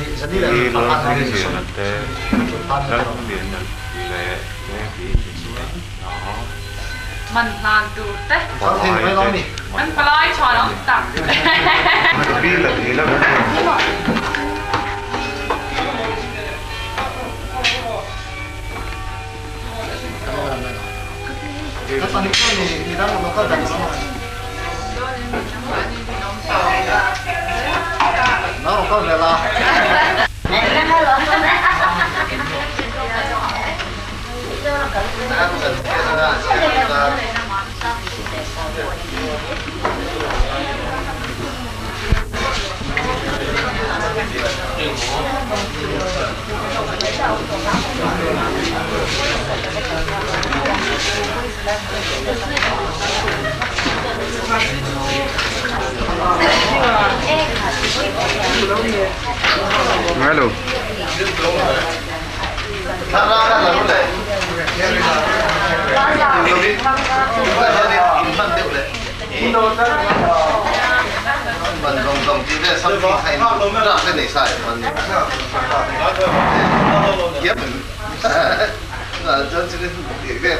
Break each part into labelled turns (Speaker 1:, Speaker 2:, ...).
Speaker 1: thì lớn sinh chuyện để rất không biến được vì lẽ nghe phí đó
Speaker 2: mình làm từ tết
Speaker 1: bỏ lái
Speaker 2: mình phải lái cho nó tặng
Speaker 1: mình biết là ý là
Speaker 3: Kapan itu nih, di dalam lokal dan semua. Nah, lokal bela.
Speaker 1: nghe được
Speaker 3: mình đồng chí là sau khi thành ra cái này sai mình kiếm mình là cho cái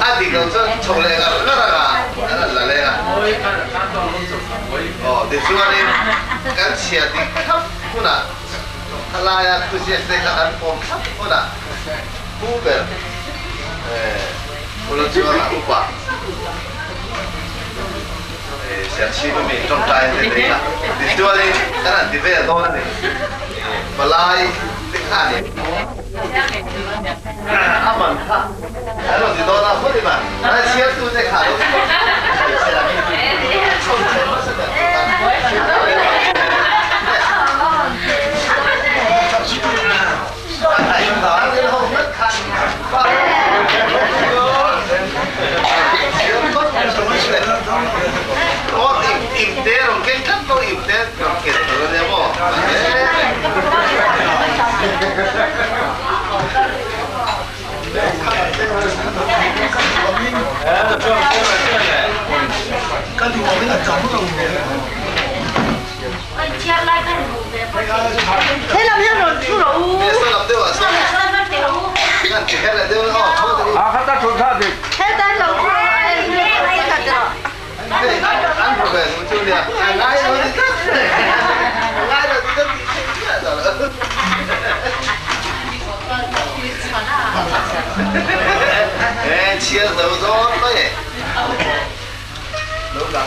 Speaker 3: anh thì còn cho chồng này là để chúng ta cái xe thì khắp cũng là là ya cứ xe sẽ cả anh phong cũng là cũng về 물론 지금 오빠 시아치도 좀 짜야 되니까 디스토리 나는 디베야 너는 발라이 땡하니 아만 카 알로 디도나 호디만 나 시아도 제 가로 inteiro, quem cantou inteiro, que eu lembro.
Speaker 4: thế làm sao rồi chú đủ
Speaker 1: 갖다 줬다 돼.
Speaker 4: thế tới rồi lấy thật rồi
Speaker 3: ăn của về một chút đi à? Ngay rồi thì cắt. Ngay rồi thì cắt thì chết. Chia dấu gió đấy. Đâu gặp.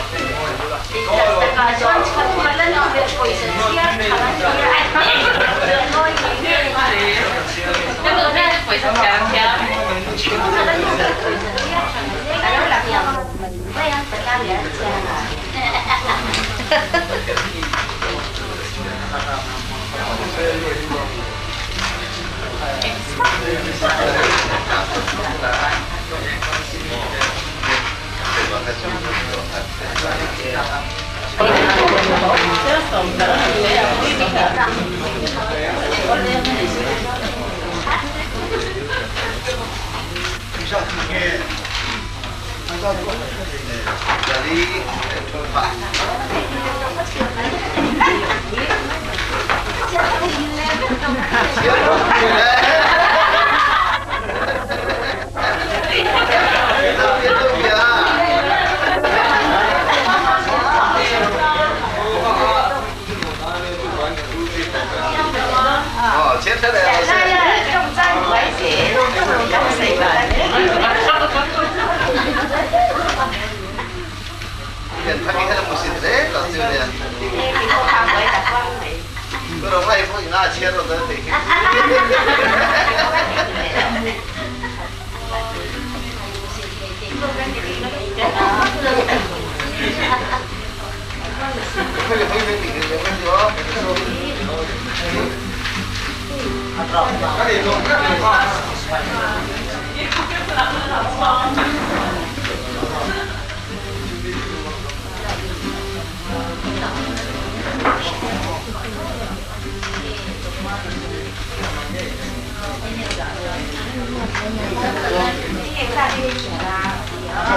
Speaker 3: Jadi Pak. Chết thế này.
Speaker 4: trong danh quái sĩ luôn không được cắm xì lại
Speaker 3: Tiền thằng ấy là một xịt đấy, còn chưa nè. Cứ đồng hay có gì na chia rồi đấy thì.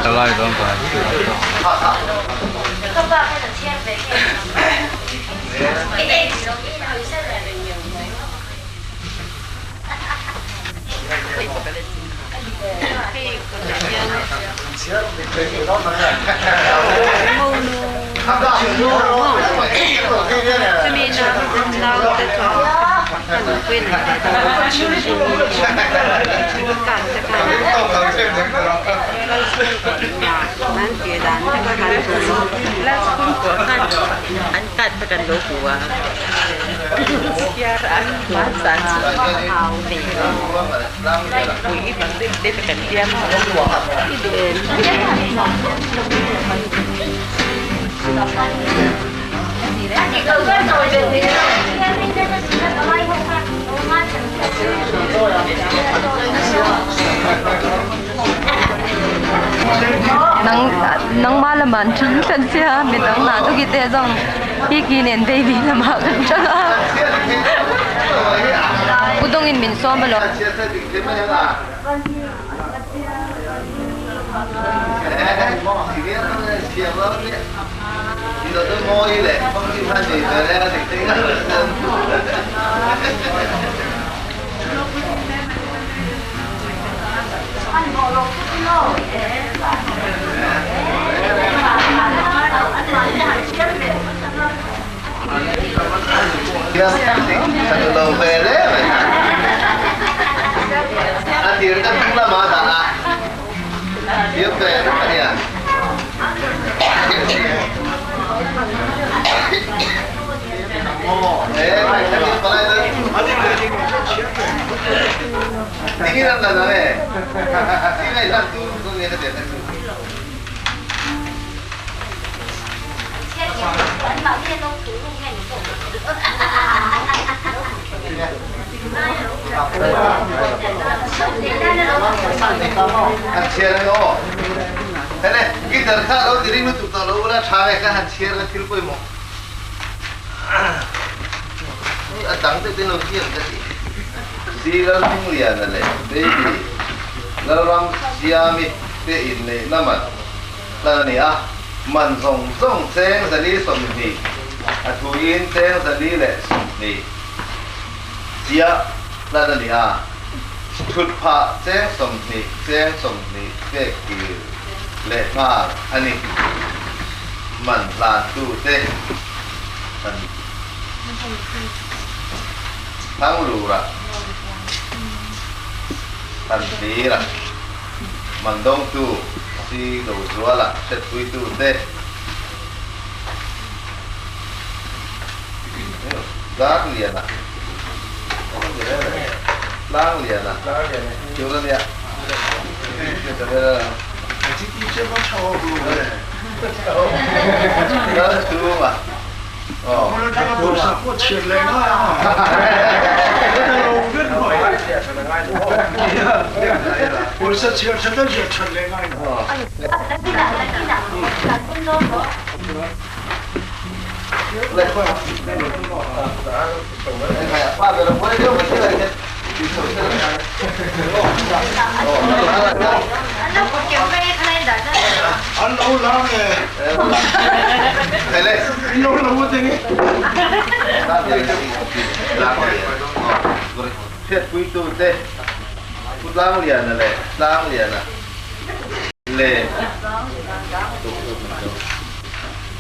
Speaker 1: Trở lại đó phải
Speaker 4: ก็ว่าให้เราเทียบไปไอ้เด็กตรงนี้เราใช่เลยเป็นยังไงพี่คนละยังจะมีน้ำเราแต่ก็ขนมเป็นแต่ก็ชิมชิมกันจะกันมันเกิดอันจะกันตัวแล้วคุณก็กันอันกัดกันลูกหัวya ăn bán sản xuất hào thì quỷ bằng để phải cảnh gian chỉ cần cái rồi được thì
Speaker 5: nang malaman chang chan sia mi tang na tu ki te jong hi ki nen baby la ma kan chala udong in min so ma lo
Speaker 3: satu lomba deh, akhir kan pula mata lah, dia berapa ya? Oh, macam mana itu? Tinggal mana deh? Tinggal satu, tu ni ada satu. Chia ra đó, thế này cái đợt khác đâu thì đi nó tụt tàu đâu là trái cái hạt chia ra thiếu quay một, ở đằng tới bên đầu kia cái gì, xí ra không liền rồi này, đây thì là làm xiami cái in này nằm là này à, mình song sen sẽ đi song đi, à thu in sen sẽ đi lệ song đi, xía là này à.ชุดผ้าแจ้งสมนิก็คือเละมากอันนี้มันลานตู้เต้มันทั้งรูละทันทีละมันต้องตู้ซีดูชัวละเช็ดปุยตู้เต้ล้างเหรียญละล้างเหรียญนะจุดละเนี่ยจะเป็นอะไรที่ที่เชื่อว่าชอบดูเลยแล้วดูป่ะอ๋อถ้าเราพูดสักพูดเฉียดเลยนะถ้าเราเกินหน่อยพูดสักเฉียดฉันก็เฉียดเลยง่ายอ๋อเลยป้าเดี๋ยวเราพูดเรื่องมันที่ไหนเนี่ย
Speaker 4: nó có kiểu cái này đã ra
Speaker 3: anh lâu lắm rồi thầy lên lâu lắm quá thế này thiết quý tu thế quý lang liền là lệ lang liền à lệ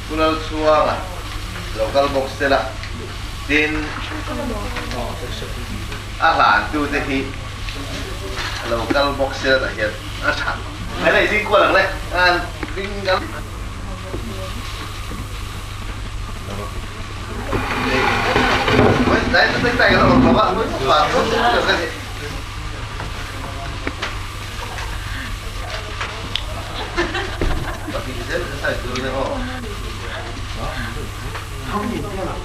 Speaker 3: quý lang suang à local box thế là tin hlan tu te hi local box se ta hian a than ai nei jing ko lang le an ding gam dai ta tai ga lo ba ko ba ko được cái gì ba ki se sai tu ne ho không nhìn thấy nào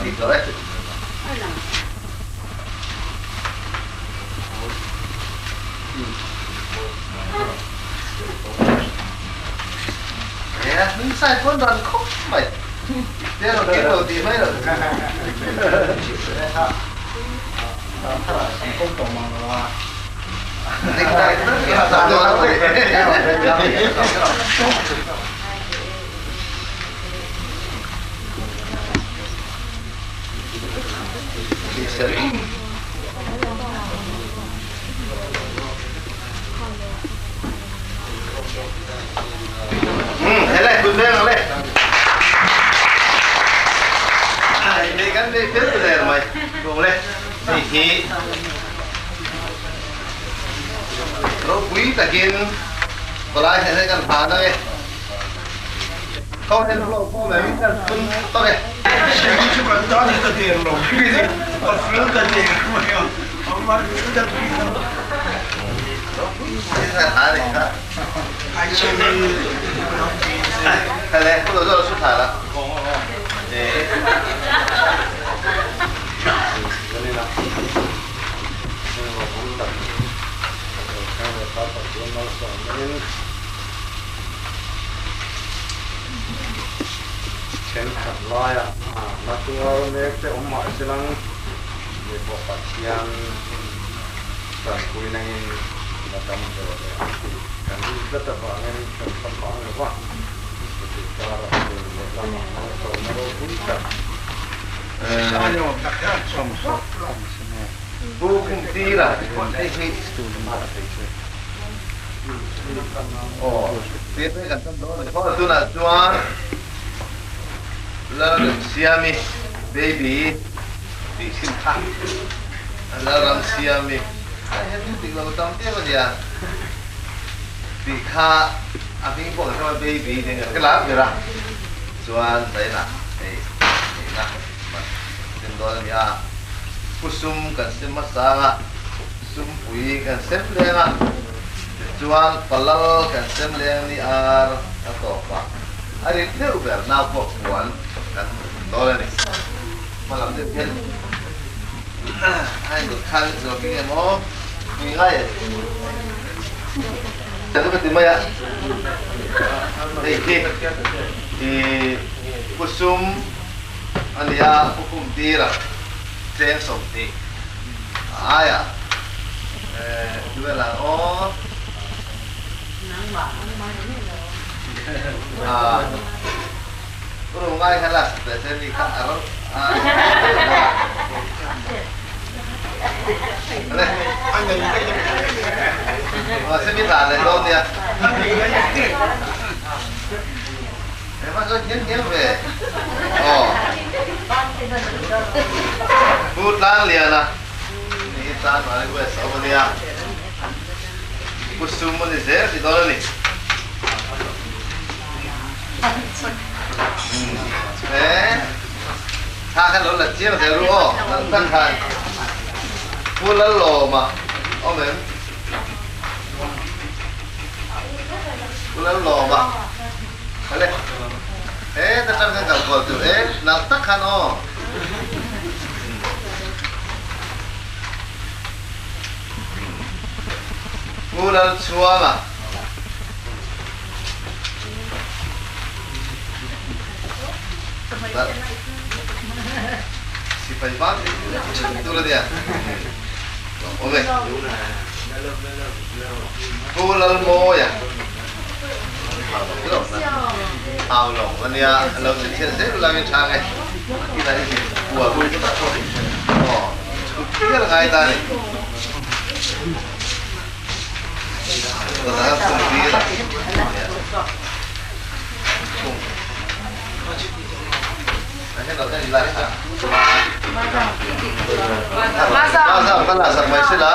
Speaker 3: thì rồi nè đứng sai con đoàn khóc mày đây là kiếm đầu tìm mấy rồi công tổng mà thế nàyคุณเรื่องอะไรđi gắn đi phía từ này mày cùng lên thì rồi quý ta kiên còn lại sẽ cần phá đây không nên lâu không này biết phân to này
Speaker 6: Chứ mà đó thì tao tiền rồi cái gì còn phướng tao tiền mà không mà tao
Speaker 3: thế là thả đi ha
Speaker 6: ai chơi đi
Speaker 3: cái này không được xuất thả đó để
Speaker 1: chen thật loài à mà tôi nghe cái ông mọi sẽ lăng về bộ phận yang cần cùi này là tâm rồi cần rất là vợ nên cần phân bón được quá thì cho là làm tổ nó đâu cũng chậm
Speaker 6: 아니요 딱 좀
Speaker 3: vô cùng tí là cái gì ồ tiếp với gần tâm đó là có tôi là cho là được Siami baby đi xin thẳng là làm Siami ai hết thì là tâm tiếc cái gì à thì kha à cái bộ cho baby thì cái lá gì ra cho đấy là đây là trên đó là kusum kan sem masanga sum pui kan sem lenga chuan palal kan sem leng ni ar ato pa ari leu ber na ko kuan kan dole ni malam de pen ai được khăn rồi cái em ó mi ngay chẳng có tìm maya đây thì kusum ania hukum tira sen somti aya juga là oh có đúng ngay hay là để xem đi khác ở đây sẽ biết là này đâu nè em bắt rất nhớ về phút lang liền àนี่ตาหน่อยก็สอบเนี่ยกุศลมันเสียที่ตัวนี้ถ้าขันรถละเจี๊ยบจะรู้นั่นตั้งคันพูดแล้วหล่อมาเอาเหมือนพูดแล้วหล่อมาอะไรแต่ตั้งคันกับตัวนั่งตั้งคันอ๋อBulan suama. Si fai parte itu dia. Oke. Bulan moya. Ao long, anh ya, lâu sẽ chia sẻ là cái trang này. Cái này của tôi chúng ta thôi. Cái là ngay ta này. Đó không biết là cái đầu tiên là cái masa kan lah sampai sila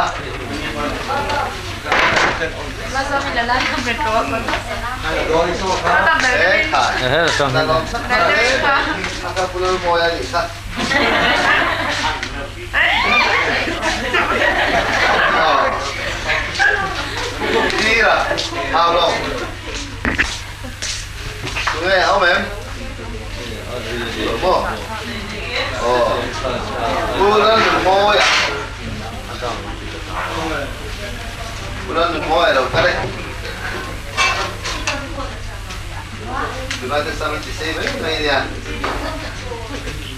Speaker 2: masa bila lah yang berdoa
Speaker 3: agak pulau moya ni sah Tira, how long? Nghe không em? Ồ, bulan môi à? Bulan môi đâu cái đấy? Từ nay tới sau chỉ xây mấy ngày nè.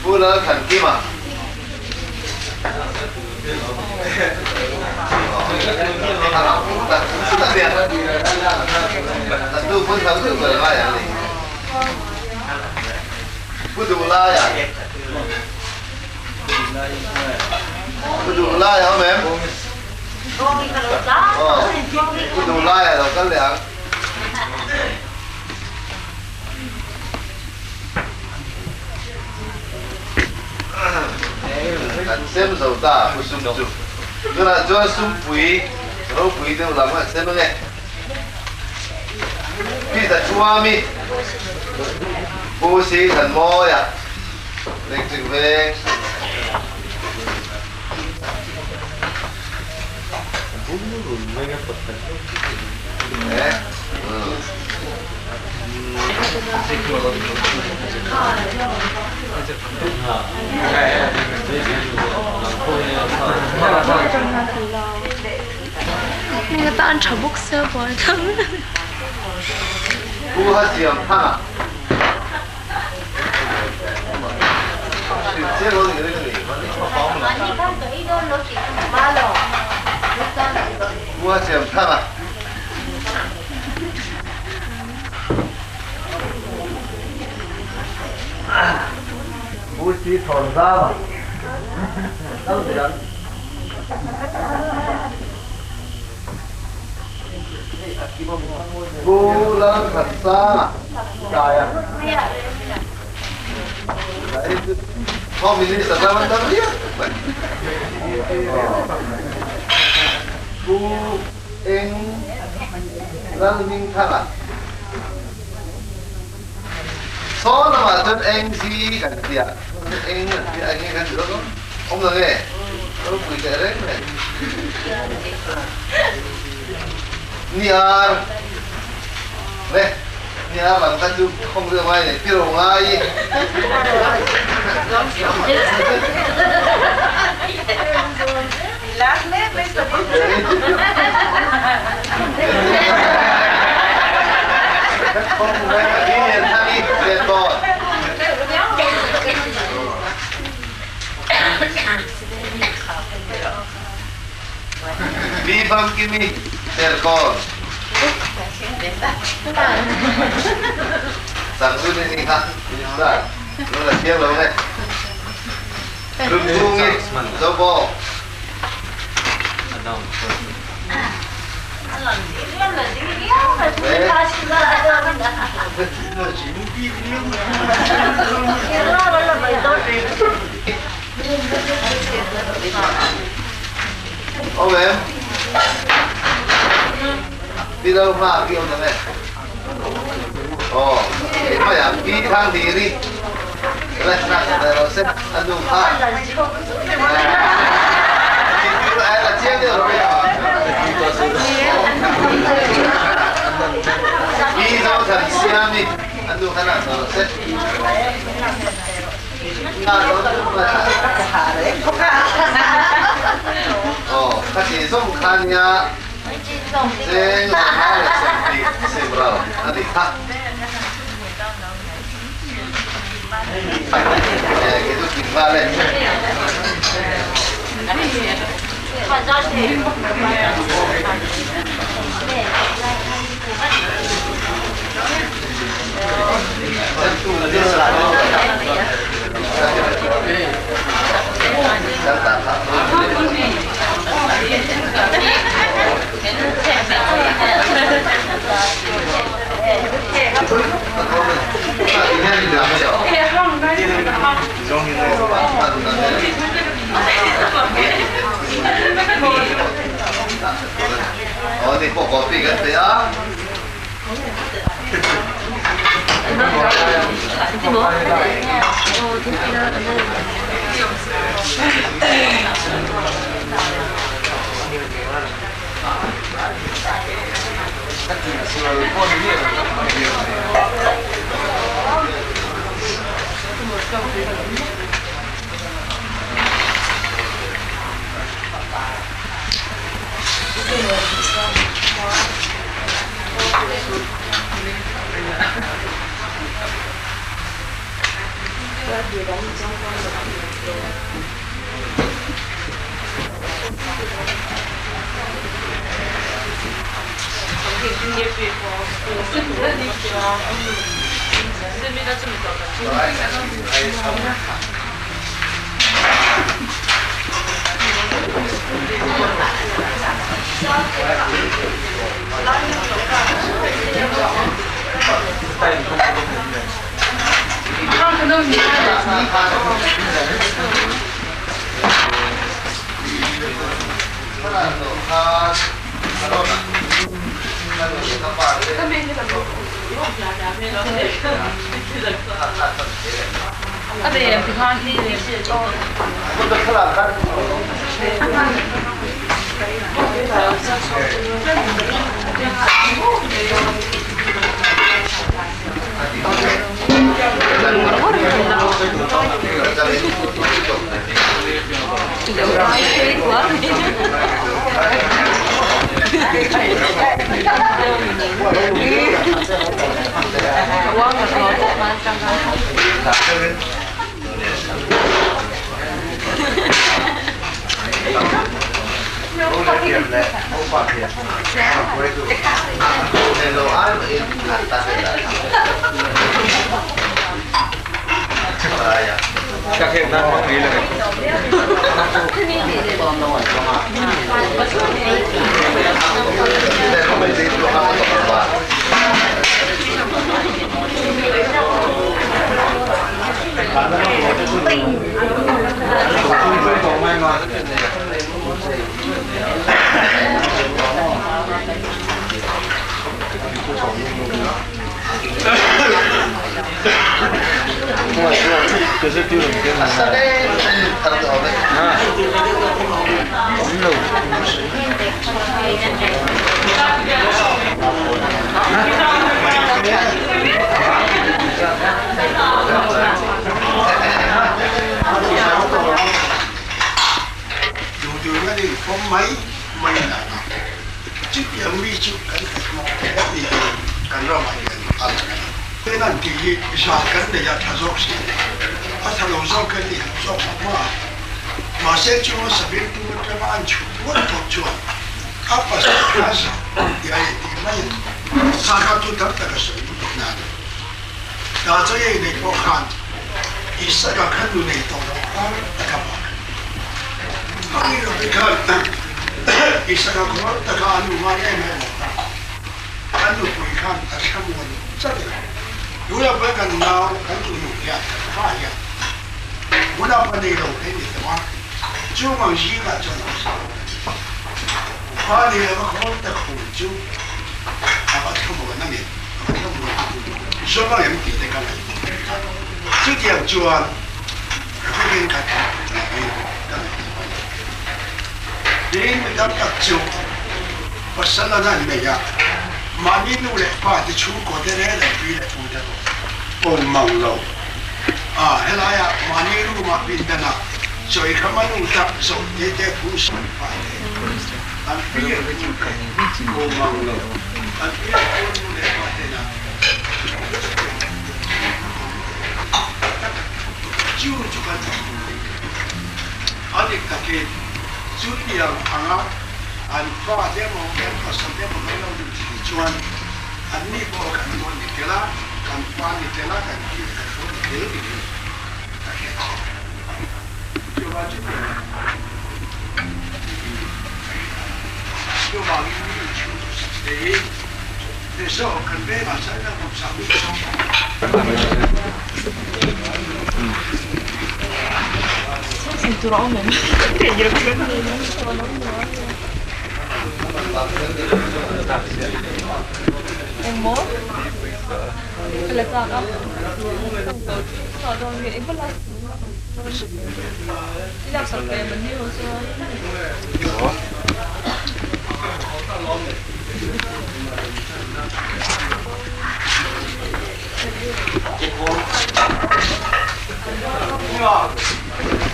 Speaker 3: Bulan thần kim à? Tentu pun tahu tu berlayar ni. Kudu layar. Kudu layar, mem. Oh, kudu layar đâu có liền. Xem dầu ta,不sum住。那啦，做sum肥，老肥都làm hết xem nghe. Khi ta chua mi, bố sĩ thần mô ya, lịch trình về. Nè,
Speaker 5: người ta ăn cháo bốc sơ bò thấm.
Speaker 3: bố hát diệm thang à? Chưa có gì đấy cái gì? Bố hát diệm thang à? Bố sĩ thòn ra mà. Đâu rồi anh? Bố lớn thật xa. Trời ạ. Đấy, không mình đi sẵn ra vẫn tâm biết. Bố anh lớn mình thang à? Số là mà chân anh gì cần gì ạ? Anh cần gì đó không? Ông rồi nghe. Ông quỳ kệ đấy này. Niar. Này, niar làm cái chú không được mai này, tiêu ngay.
Speaker 4: Lát nét bây giờ
Speaker 3: không phải là đi liền thang đi, liền bò. Đi bằng kim mi, liền con. Sản xuất lên đi ha, ra, nó là tiếng lâu này. Rừng buông đi, dâu bò. Ô em đi đâu mà kêu này? Ồ, mày à, đi thang đi đi. Đây, rồi xem ăn dùng thang. Ai là chiếc được rồi à? Đi đâu thần xem đi, ăn dùng thang nào rồi xem. Ồ, các chị dùng khăn nha. Sen mahal sa Bravo. Adi ha. Itu tinggal Oh, ini kok kopi kan ya?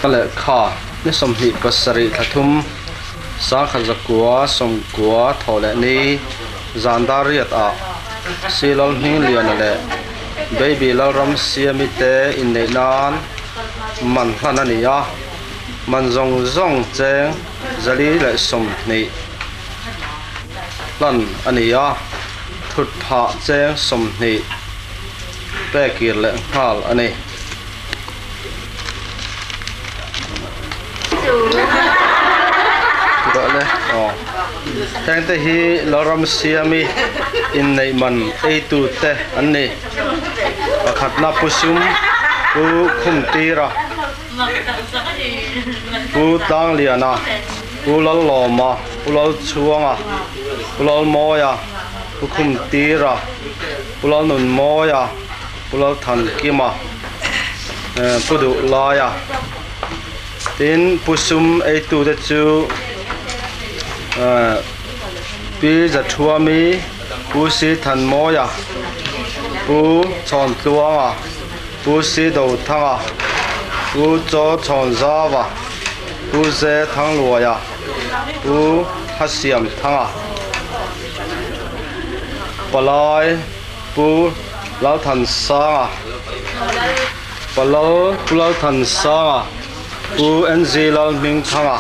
Speaker 7: Kale kha ni somhi pasari thathum sa khazakwa somkwa thole ni zandariat a silal hing lianale baby lalram siamite innenan man hanania man zong zong cheng zali le som ni lan ania thut pha cheng som ni pe kir le hal ani đó le tang te hi loram siami in nei man ei tu te anni pakhat na pusum pu khum tira pu tang liana pu lal loma pu lal chuanga pu lal moya pu khum tira pu lal nun moya pu lal than kima pu du laya tin pusum ei tu te chu pi za thua mi pu si than moya pu chon tuanga pu si do thanga pu cho chon zawa pu ze thang luaya pu hasiam thanga palai pu lau than sanga palau pu lau than sanga pu enzi lau ming thanga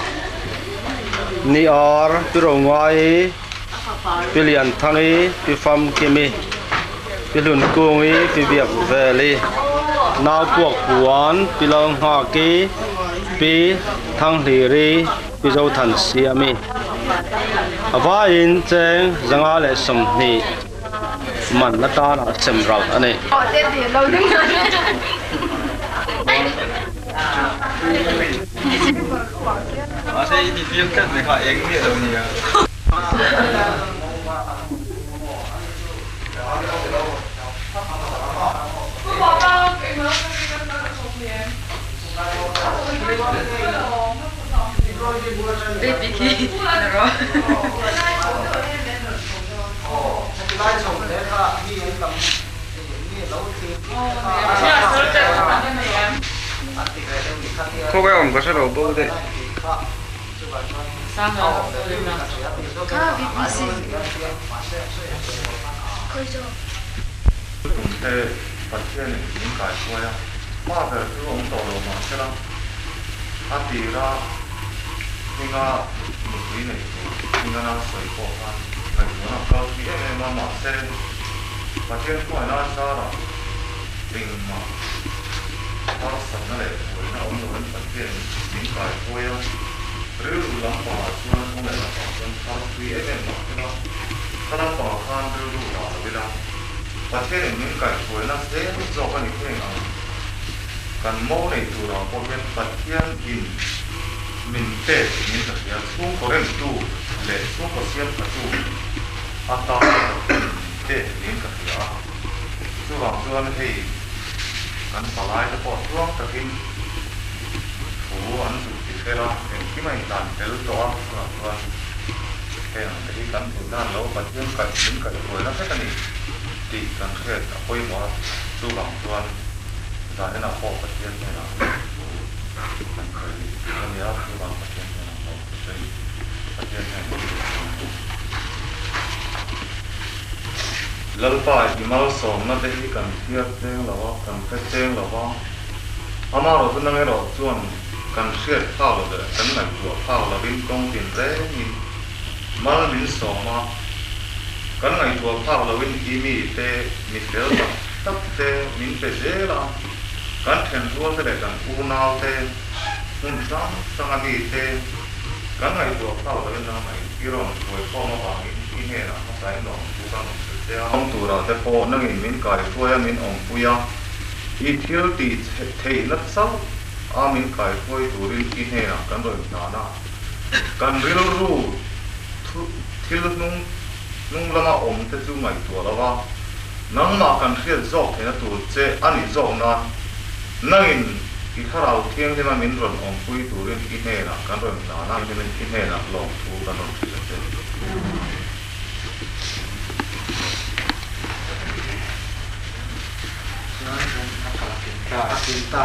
Speaker 7: ni ar pirongai pilian thangi pifam kimi pilun kungi pibiak veli na puak puan pilong ha ki pi thang hiri pizau than siami awa in cheng zanga le som ni man na ta na semral ani
Speaker 1: Saya ini dia kan mereka yang ni dah ni ya. Cô bé ông có sao đâu bố đấy. Patien những cái quay á, mà về cái ông tổ đồ mà cái đó, anh đi ra, nhưng mà một cái này, nhưng mà nó sợi cổ anh, cái nó cao thì em mà sẽ, patien quay nó sao đó, bình mà, nó sẵn nó lại, nó ông nó vẫn patien những cái quay á, rồi làm bảo chuan không lại làm bảo chuan, cao thì em mà cái đó, cái đó bảo khan rồi bảo cái đó. Và thế nên những cái tuổi nó dễ do cái những cái nào cần mô này từ đó có bên phát triển in mình tệ những cái gì xuống có đến tu để xuống có xem cái tu à ta tệ những cái gì đó chú bảo chú anh thì cần phải lại cho bỏ xuống cái hình phủ anh chụp thì cái đó cái này làm cái đó là cái này cái cần từ đó lâu phát triển cái những cái tuổi nó sẽ cái gì thì cần thiết là quay bỏ chú lòng tuan ra thế nào khó phát triển thế nào cần khởi cái này là chú lòng phát triển thế nào khó phát triển thế nào lần phải thì mau sống nó thấy cần thiết tiếng là bao cần thiết tiếng là bao ama rồi tôi nói rồi chuan cần thiết phao là để cái này của phao là bên công tiền rẻ nhìn mal min sống mà kan ngai tua phao lo win ki mi te mi tel tap te min pe zela kan then rual te kan u nau te un sang ami te kan ngai tua phao lo win na mai kiron koi ko ma ba mi he na ma sai no tu kan te ong tu ra te po nang in min kai phoi min ong puya I thil ti thei lat sau a min kai phoi turin ki he na kan roi na kan ril ru thil nung lama om te chu ngai tua lawa nang ma kan khiat zok thena tur che ani zok na nangin I tharau thiang thema min ron om pui turin ki he na kan ron na min ki he na long thu kan ron thi che cinta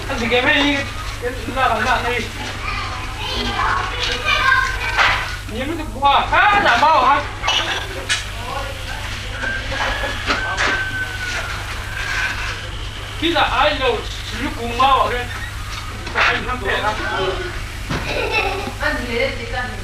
Speaker 6: Anh cái mấy là làm bạn đi. Những cái quả khá là bao hả? Khi là ai đâu sử dụng bao ở đây. Anh không thể lắm.
Speaker 2: Anh gì đấy chị cần gì?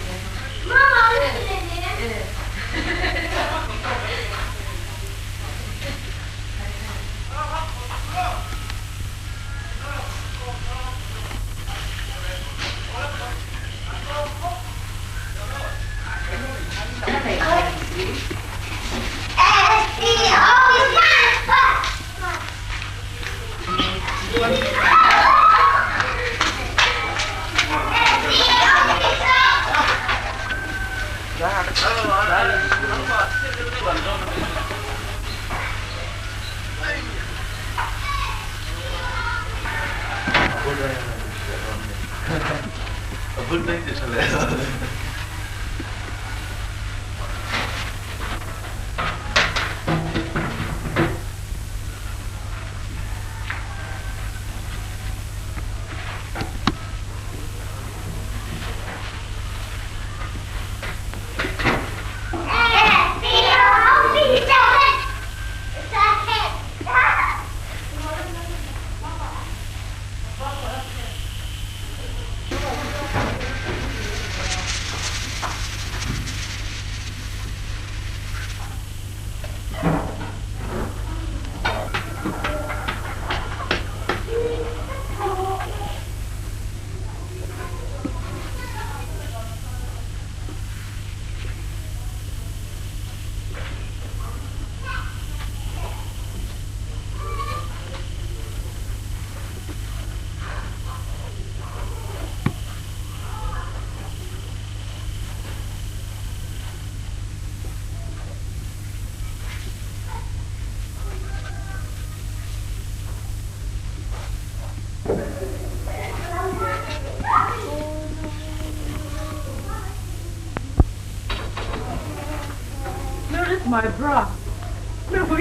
Speaker 8: My bra.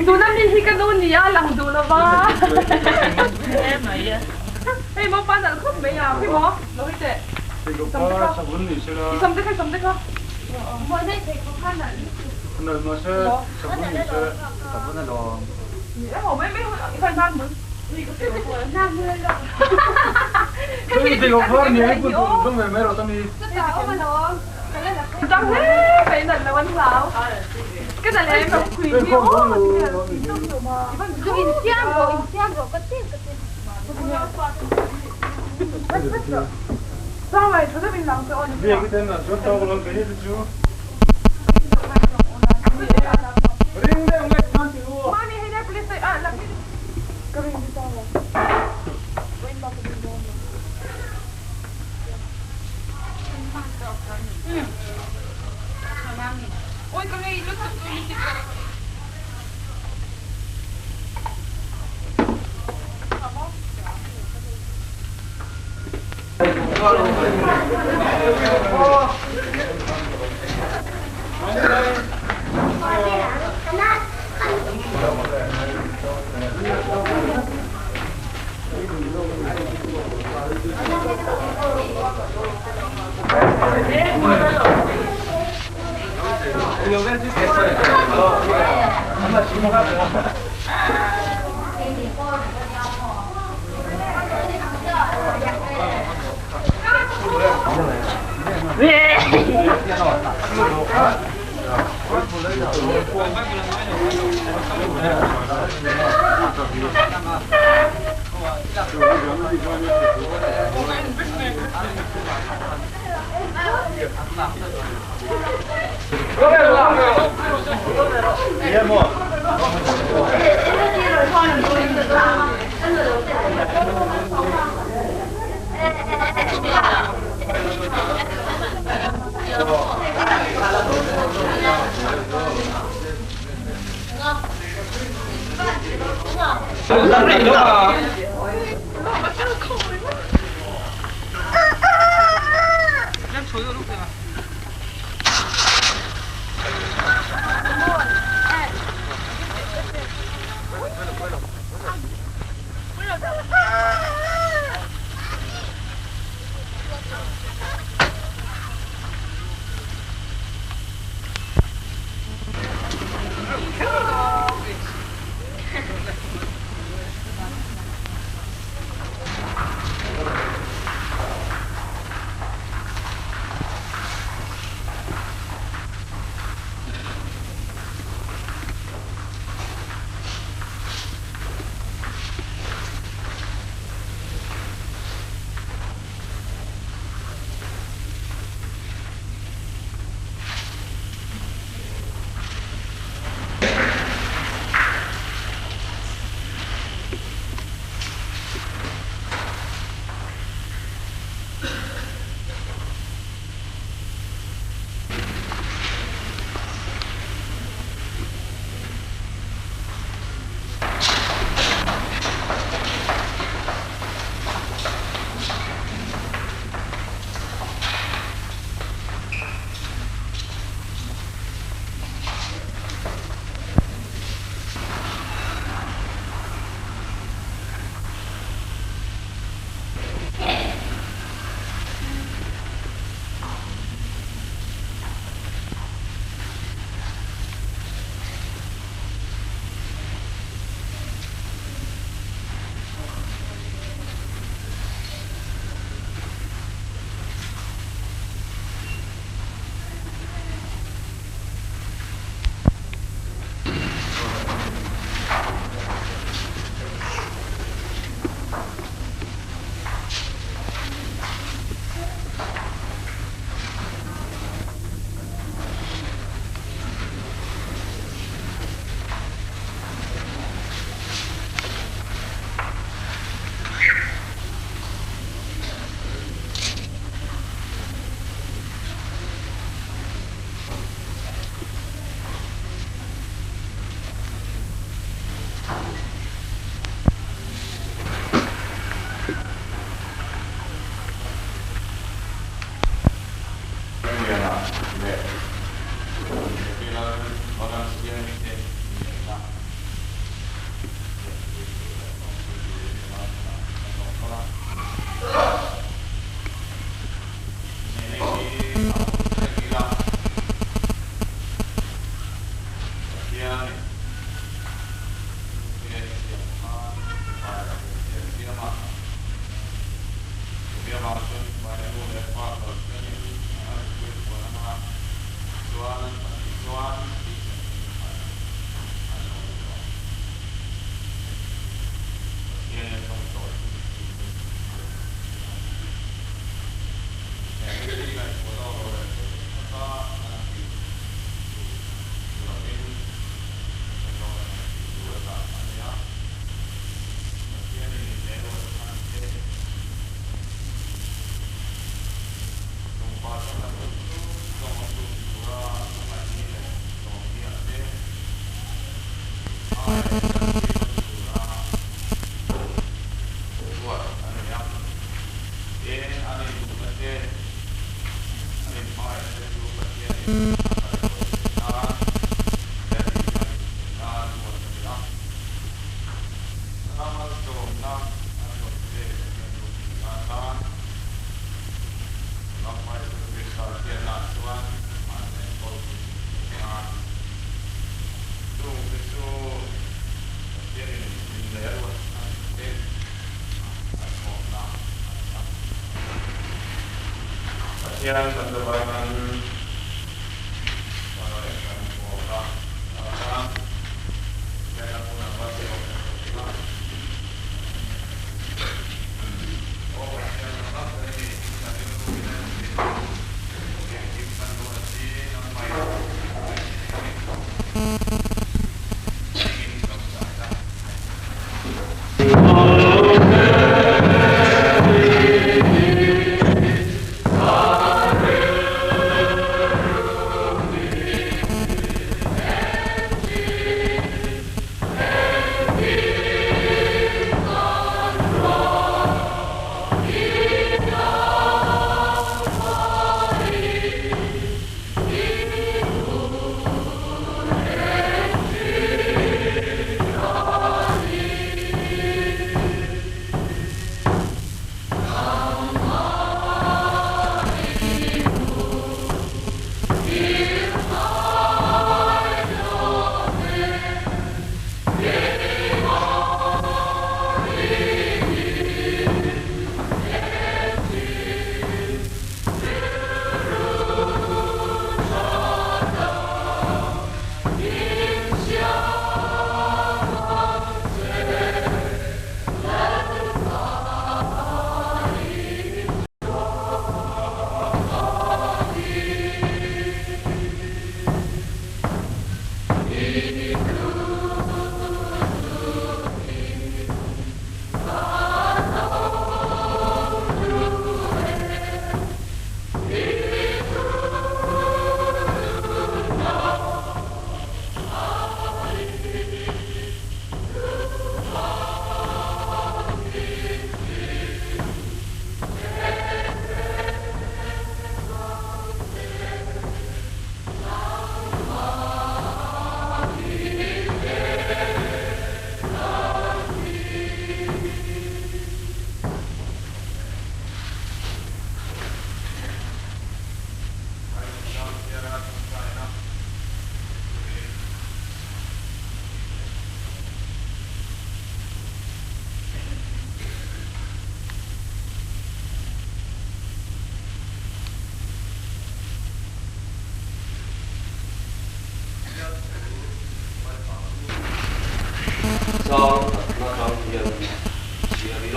Speaker 8: Du namin hikanon niya lang do na ba? Hey, mo pa na ko ba ya? Mo? Lohite. Samde ka. Mo na take ko kana.
Speaker 1: Ano mo sa sabon ni sa sabon na lo.
Speaker 8: Ya mo may iban ban mo. Na mo la.
Speaker 1: Tôi thì có phơi nhiều cũng không phải mấy đồ tao đi.
Speaker 8: Sao mà nó? Tao thế phải lần làวันเสาร์cái này là em đọc quỷ nhiều sao vậy? Tôi mình làm cho
Speaker 1: Bây giờ cái tên là số tao là cái gì chú? Ring đây ông ấy nói chú.
Speaker 8: Mami hay là please à là cái ring đi sao vậy? Ôi con này lúc tập tôi đi
Speaker 1: Hãy subscribe cho kênh Ghiền Mì Gõ để không bỏ lỡ Yang bertebaran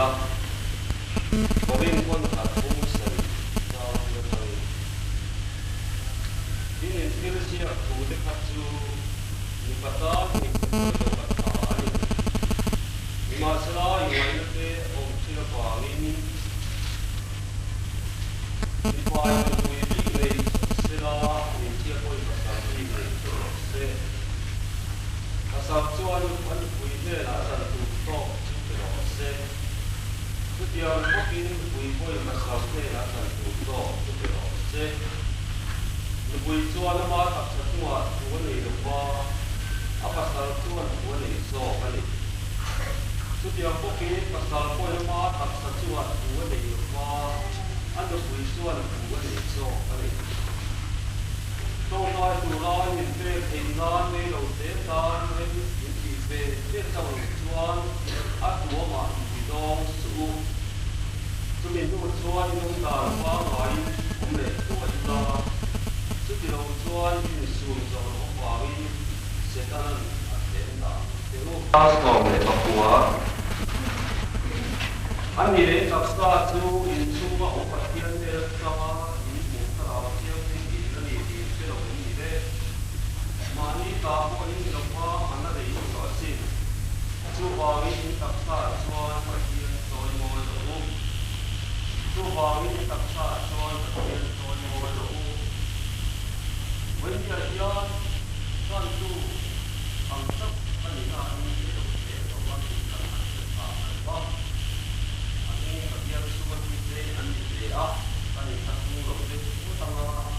Speaker 7: la Korin kon ha thung sai ta le pai in Indonesia tu de khat chu ni pata ni ko pata ni masala yuai te om chira pa ni ni pa tu ni ni sila ni chia ko pata ni ni se asap chuan an pui te la san tu to chu ro se tu dia ko pin pui ko ma sa te la san tu to chu ro se ni pui chuan ma tak sa tua tu ni lo pa apa sa chuan tu ni so pa ni tu dia ko pin pa sa ko ma tak sa chuan tu ni lo pa an do pui chuan tu ni so pa ni Tôi nói tụi nó nhìn về hình nó với đầu tế ta với những gì về biết trong chuan ác của mà thì đông sự tôi nhìn tôi chuan nhưng ta quá ngại cũng để tôi ta trước khi đầu chuan thì xuống rồi nó qua với sẽ ta nên đến ta để lúc ta còn để bắt qua anh nhìn đến tập sa chú in chú mà ông phát hiện để ta Mani tahu ini lupa mana dari itu sih. Cuba ini tak sah cuan bagian soal modal. Cuba ini tak sah cuan bagian soal modal. When dia kan tu angkat paling ini itu orang kita apa. Ini bagian suatu kita andi dia paling tak murah itu utama.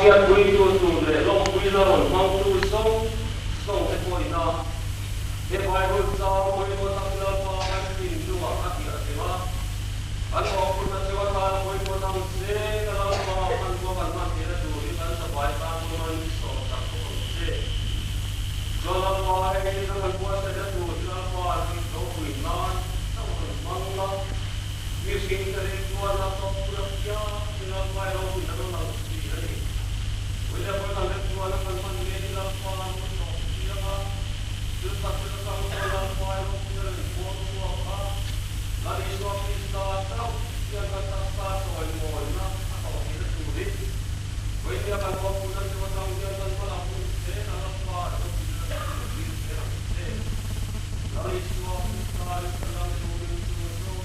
Speaker 7: Dia kui tu le long kui la ron mang tu song te koi na he bai ho sa ho mo ta la pa an tin tu wa ka ti te wa an ho ku na se wa ta ho mo ta se ka la pa an ko kan ma te tu ri an sa bai ta mo man so ta ko se jo la pa he ni ka ko sa da tu la pa an ko kui na ta ko mang la mi sin ka le tu la to pura ya la pa ro ni ta na Bila kita lihat jualan teman dia di lapangan itu, dia kan tetap lapangan itu dari foto apa, lari suami tahu dia kata soal mana atau kita tulis, dia kan waktu dan semacam dia kan pelaku dalam apa lari suami dalam tulis itu.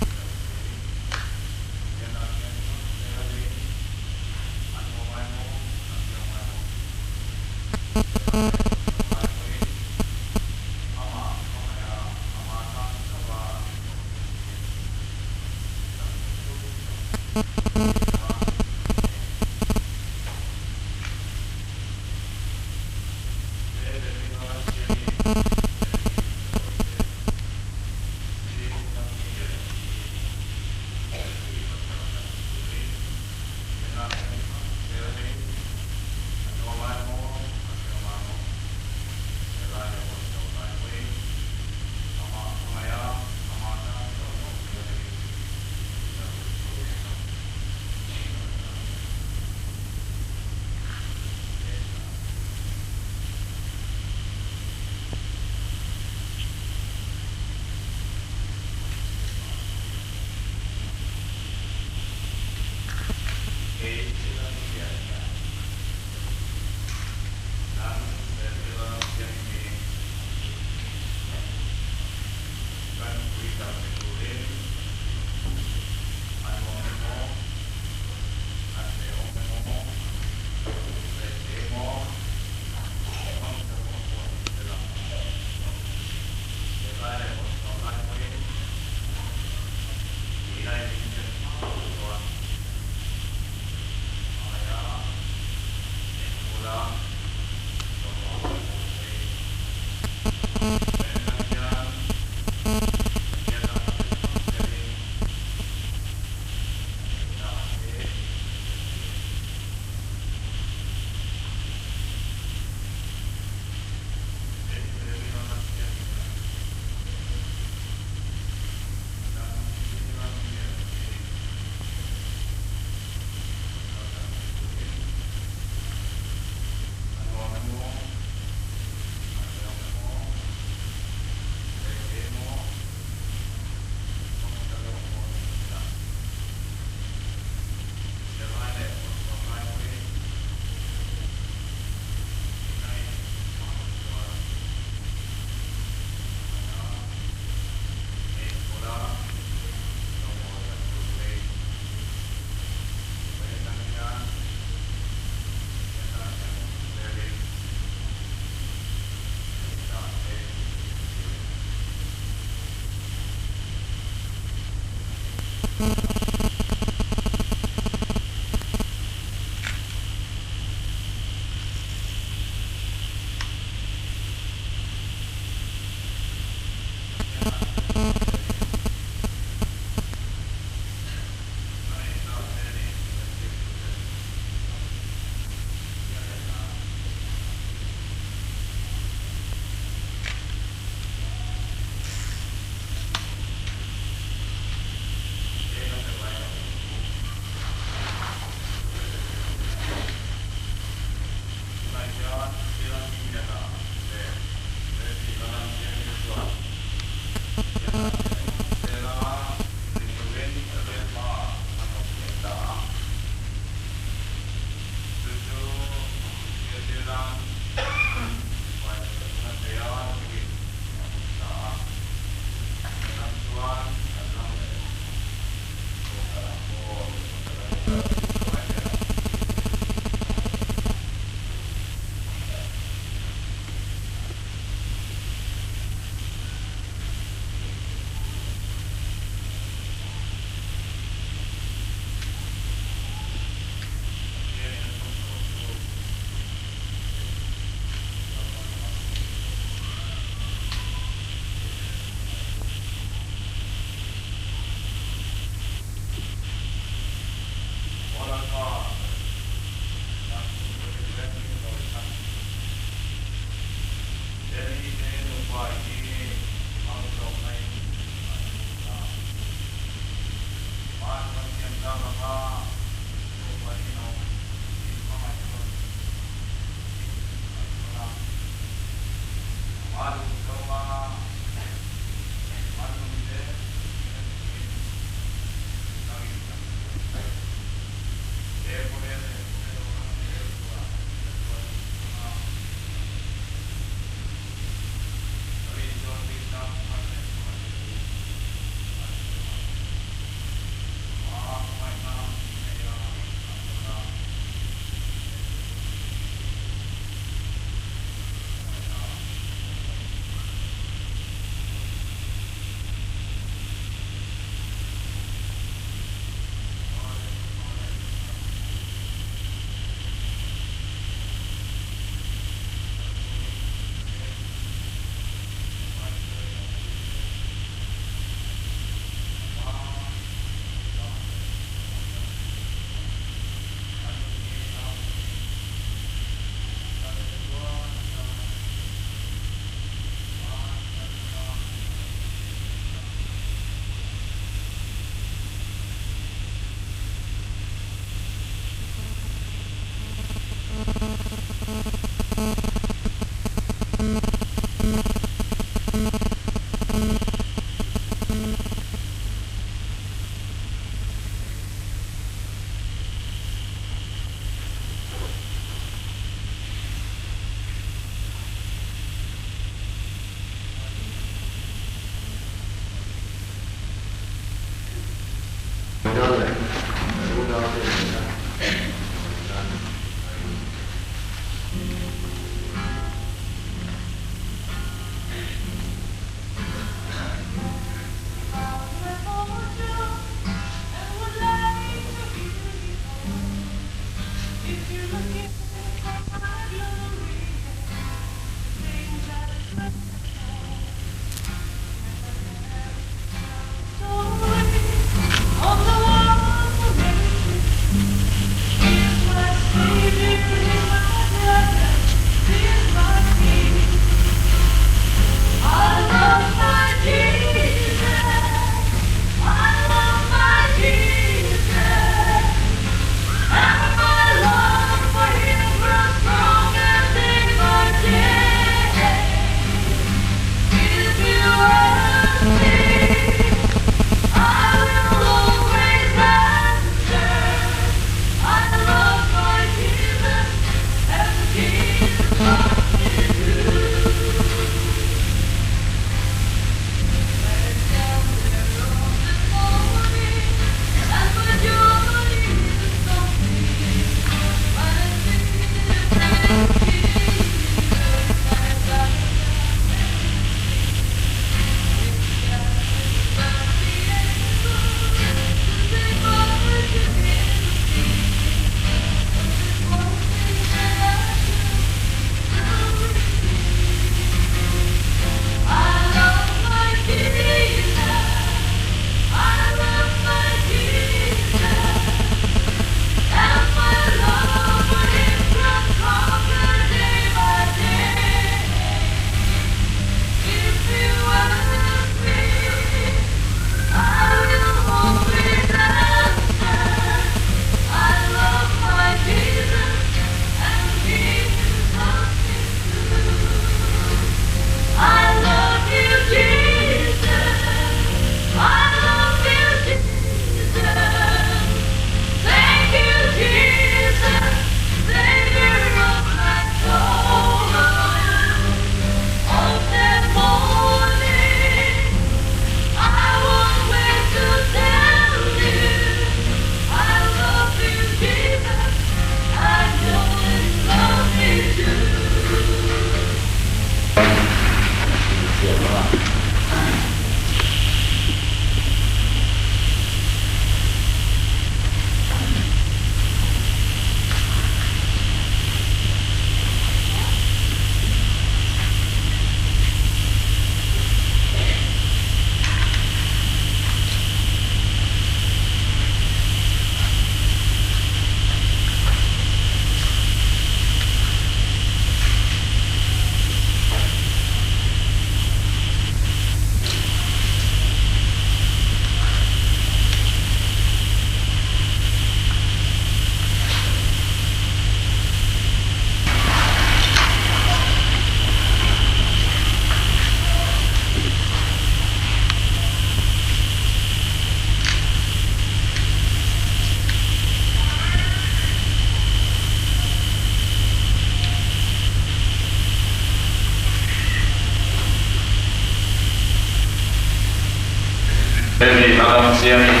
Speaker 9: Baby, malam siang ini,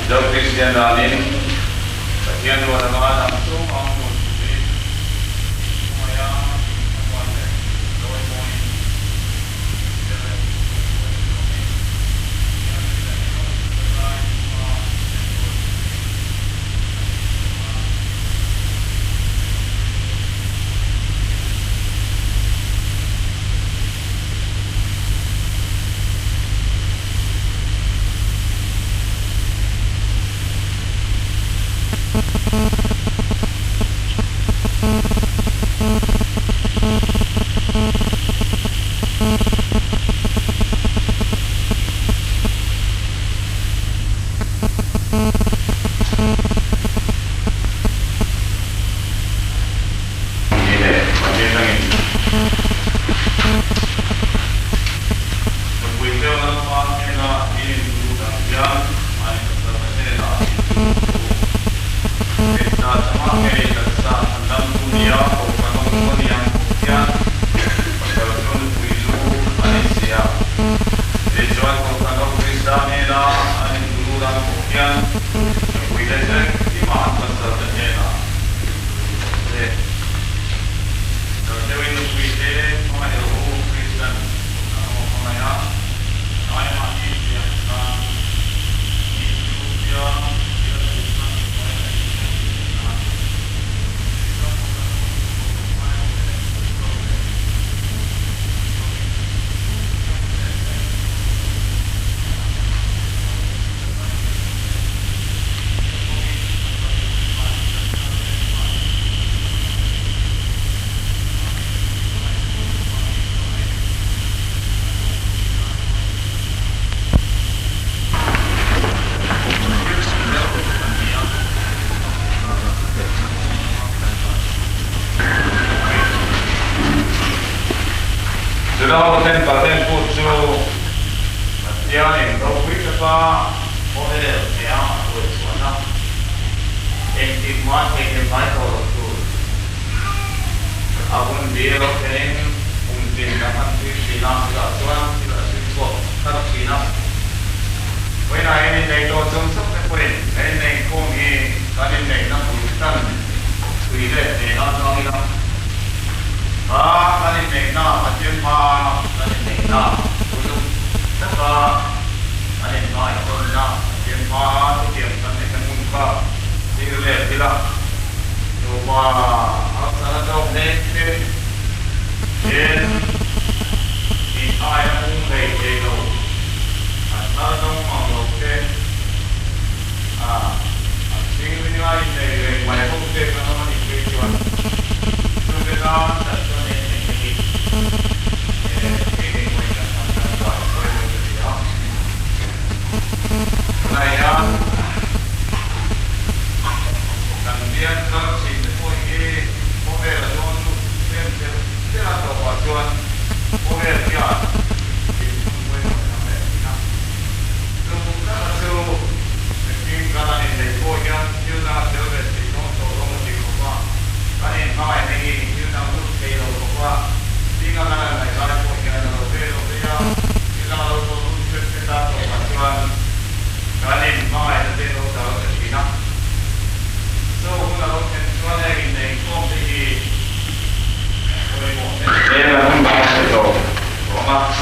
Speaker 9: Dok Christian Danin, bagian luar negara langsung mau
Speaker 5: Thank you.
Speaker 9: Sudah hotel kalian pucu, dia ni kau pergi apa? Hotel dia pucu mana? Entik mat yang baik orang tu. Abang dia kalian mungkin dapat Cina sudah sudah tak Cina. When I am in the Lord's point, and they call me, kalian ni nak bukan, sudah ni nak kami nak. Kalian ni nak macam mana? Kalian ni nak untuk apa? Kalian nak ikut nak macam mana? Tiap kali kita muka, bila coba asal tahu ni, in ayam umai jelo, asal tahu mahu ke, sini ni ayam ni, mana pun ke mana ni kejuan, sudah tak. Kemudian kalau sini pun ini mobil jual tu, dia atau jual mobil dia, tu kalau mesti kalau ini pun yang jual service itu orang di rumah, kalau ini mai ni jual tu kilo rumah, tinggal ada lagi pun yang ada mobil dia, kalau tu kita tu jual. Kalian mai nanti tahu tahu Cina. So kalau kita lagi ni kompeti, boleh boleh. Saya nak bahas itu, Roma.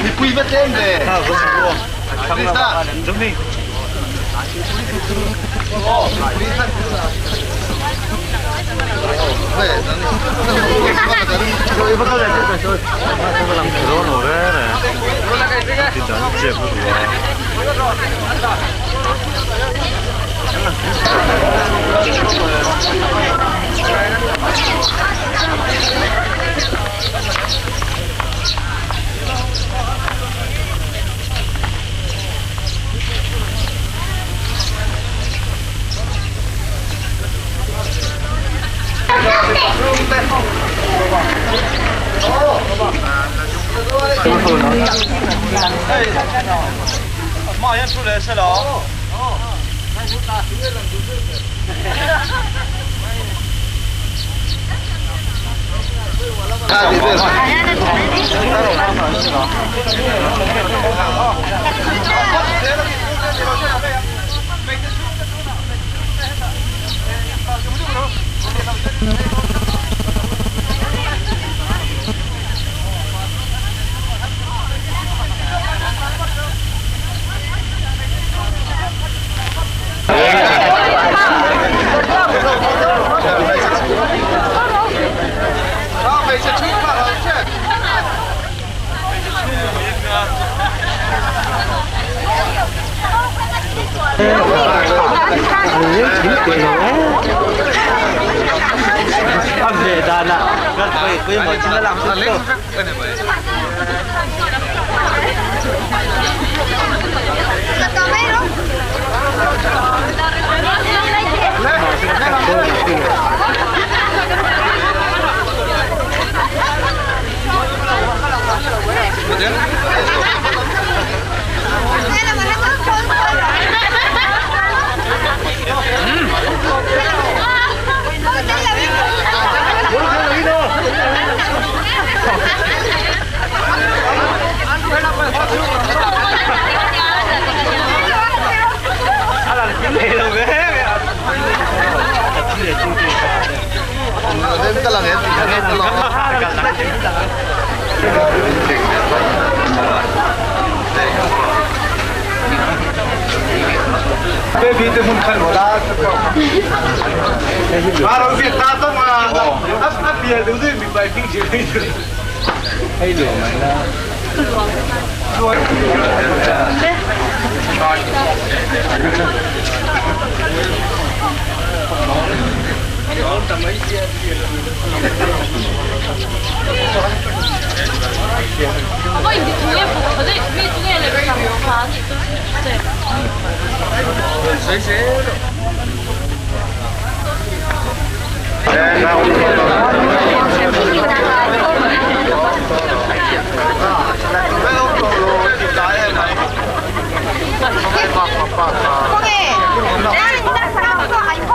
Speaker 3: 你不一般真的。
Speaker 7: 马上出来吃了。
Speaker 6: Baby, itu pun kan bola. Kalau kita tahu mah, apa dia itu lebih baik sih itu. Ayo mana?
Speaker 2: 我已经中间不，可是没中间那边上没有看，你都对。
Speaker 6: 谁谁？
Speaker 4: 형이 내가 사람 거 아니 커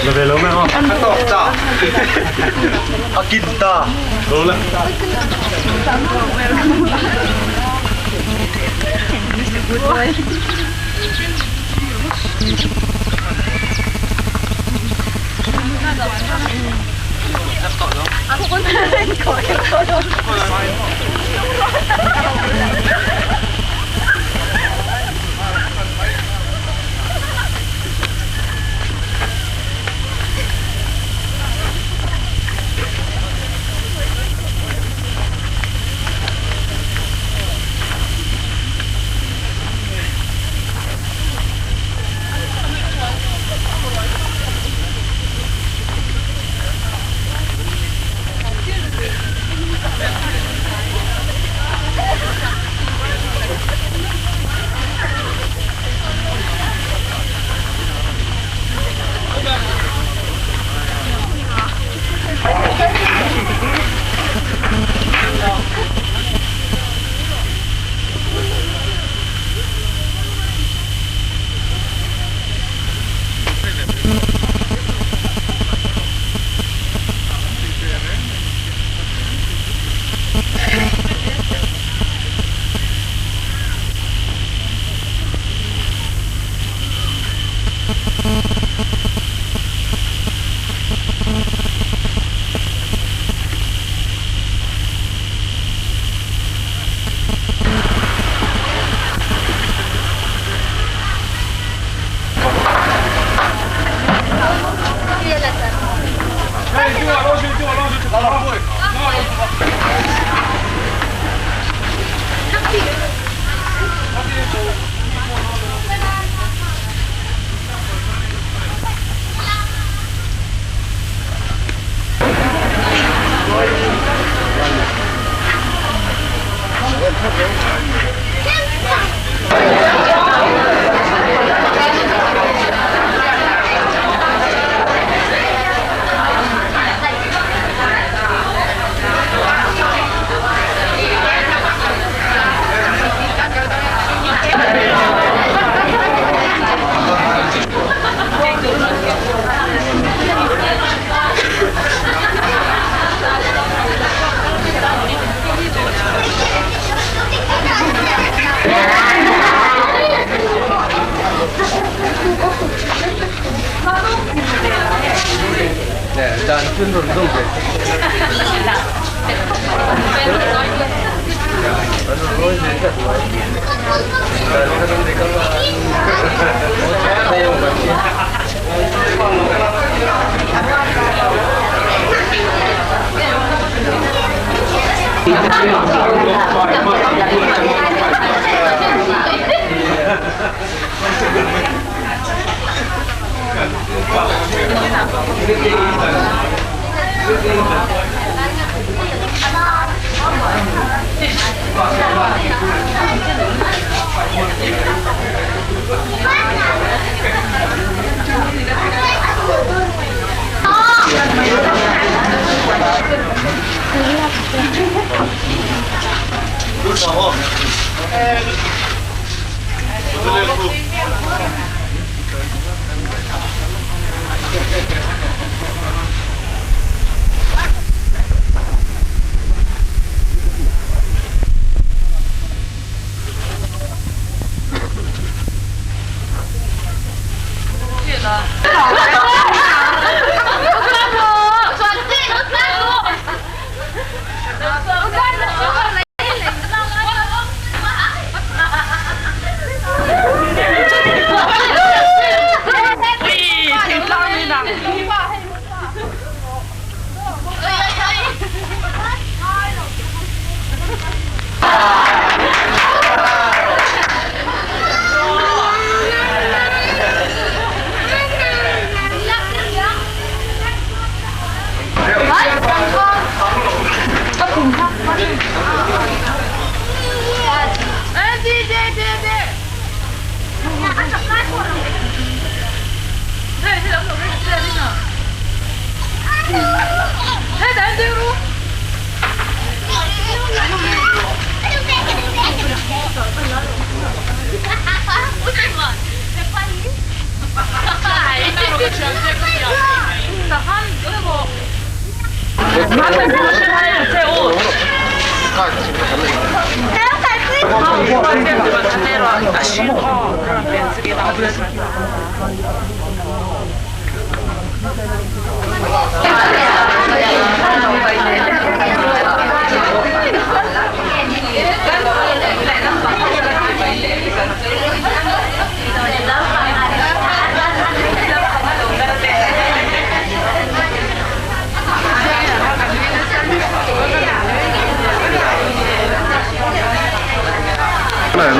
Speaker 7: Lo về lớn không? Ăn tọt tọt.กินตารู้แล้ว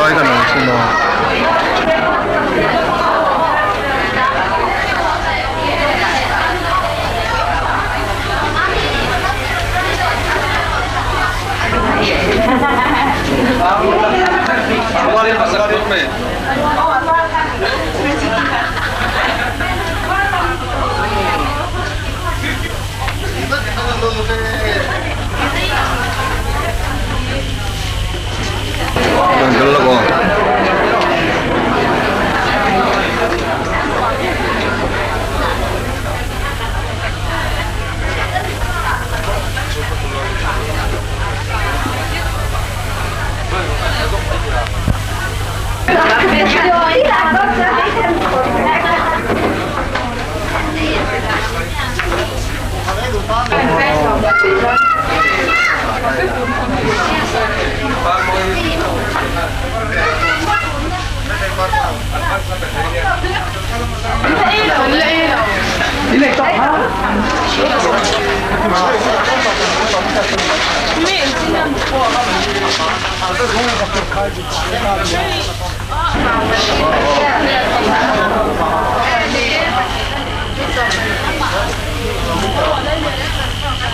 Speaker 7: 来一个能吃吗？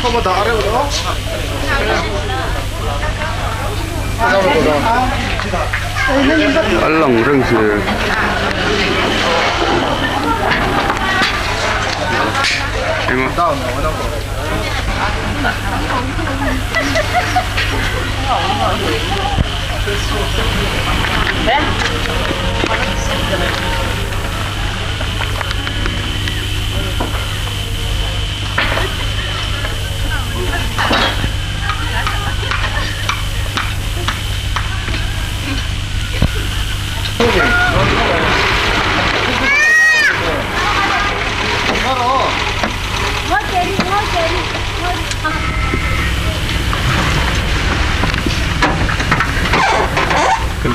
Speaker 7: 한번 더 아래로 알랑 생시 이거 다음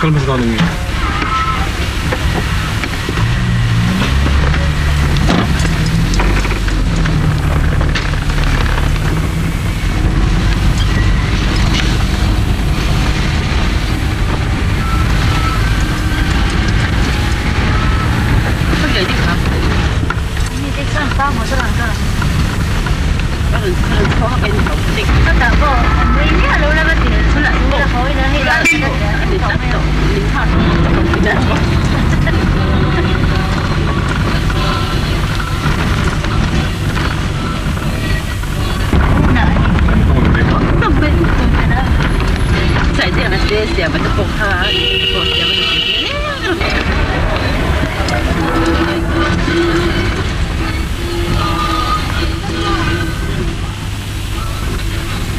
Speaker 7: kalmas ka namin.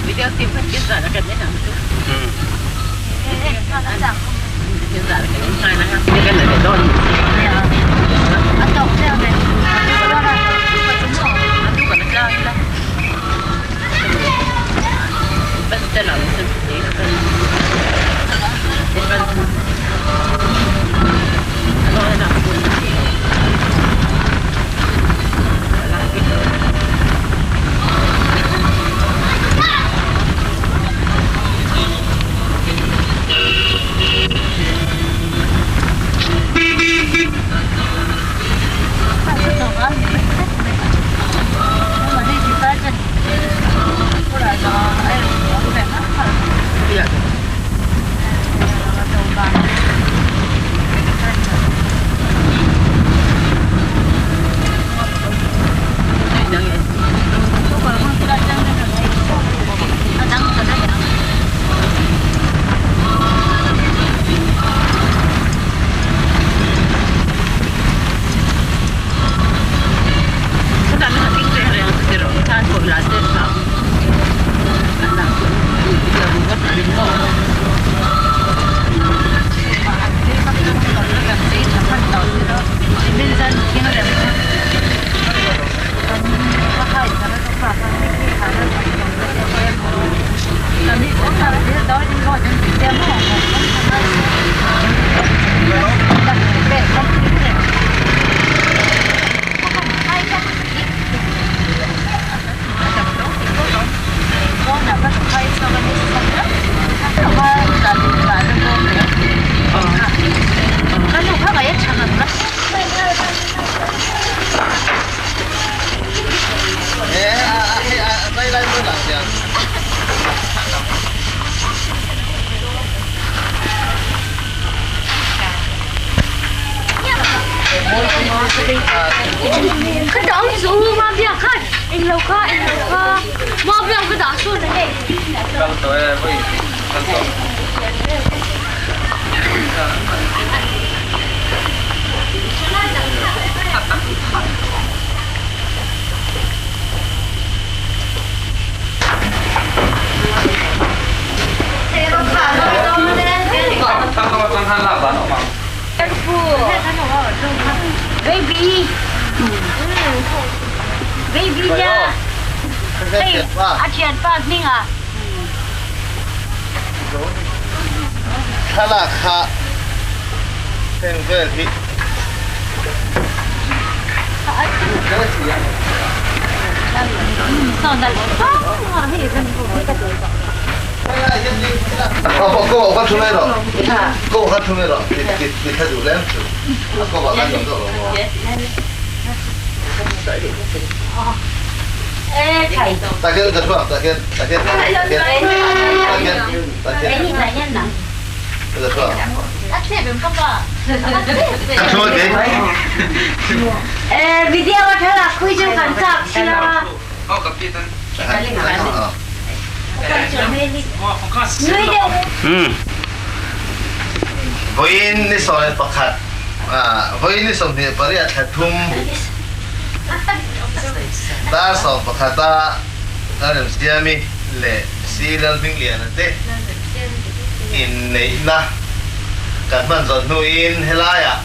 Speaker 7: Video tim kita ada kan ya? Hiện tại là cái hai năng
Speaker 2: cái đó cái số mà bây giờ khác anh lâu khác mà bây giờ cái đó số này
Speaker 3: Kalau tu boleh.
Speaker 2: baby baby nha hey achian pa ning à
Speaker 3: Kalau kah, tengok ni.
Speaker 2: sao đây
Speaker 3: Kau bukan cuma itu. Kau bukan cuma itu. Kita dulu lem. Kau bukan yang tu.
Speaker 2: thầy
Speaker 3: Tak kira tu apa? Tak kira. Tak kira. Tak kira. Tak kira.
Speaker 2: cái gì này nhân nặng
Speaker 3: Tu apa?
Speaker 2: ắt xe bên không à
Speaker 3: Cuma ke?
Speaker 2: video mà thấy là khui trong cảnh sát xí là người đều
Speaker 3: Voin ni soal pakat. Voin ni soal ni pariat hatum. Ta soal pakata. Dalam siami le silan pinglian nanti. In ni na. Kan man zon nuin helaya.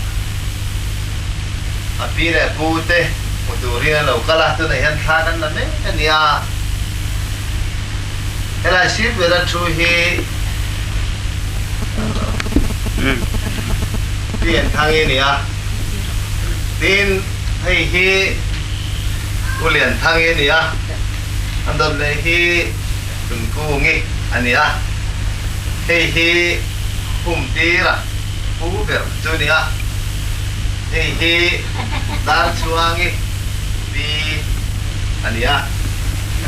Speaker 3: Api le pute. Muturin lau kalah tu nahan thakan nanti. Nia. Helai sih beran cuhi. Tiền thang ini ya, tin hay hi, ulian thang ini ya, andam le hi, tunggu ani ya, hay tira, puber tu ni ya, hay dar cuangi, bi ani ya,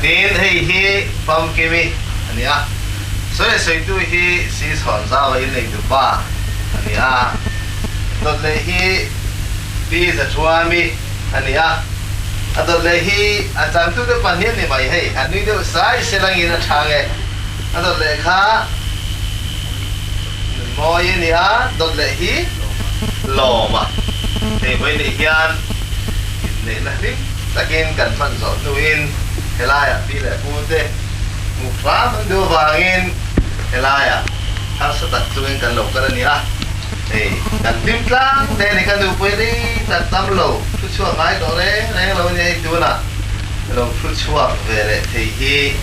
Speaker 3: tin hay pam kimi ani ya, so itu hi si sonsa ini tu pa, ani ya. Dot lehi bi za suami ania adot lehi achang tu de panhian ni mai hei anui de sai selang ina thange adot lekha moi ni a dot lehi lo ma te mai ni hian ne na ni takin kan man zo nuin helaya bi le pu te mu fra man do wangin helaya har sa tak tuin kan lo kan ni a dan tim lang deh kan tu pwede tatam lo fruit ngai do le lo ni tu na lo fruit vele te hi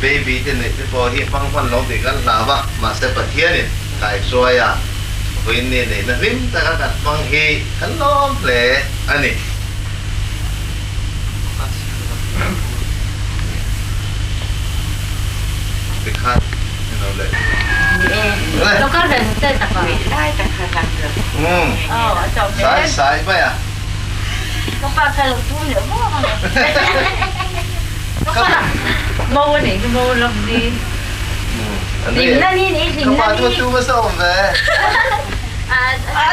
Speaker 3: baby te ne po hi pang pan lo de kan la ba ma se pathian ni kai soya win ni ne na rim ta ka kan pang hi kan lo le ani dekat no le
Speaker 2: nó có rừng tên tập vị đây tập thật được ở trong
Speaker 3: sai sai vậy à
Speaker 2: có ba thay túi nữa không có là mâu này cái mâu lắm đi tìm ra đi đi tìm ra đi
Speaker 3: tu mà sao về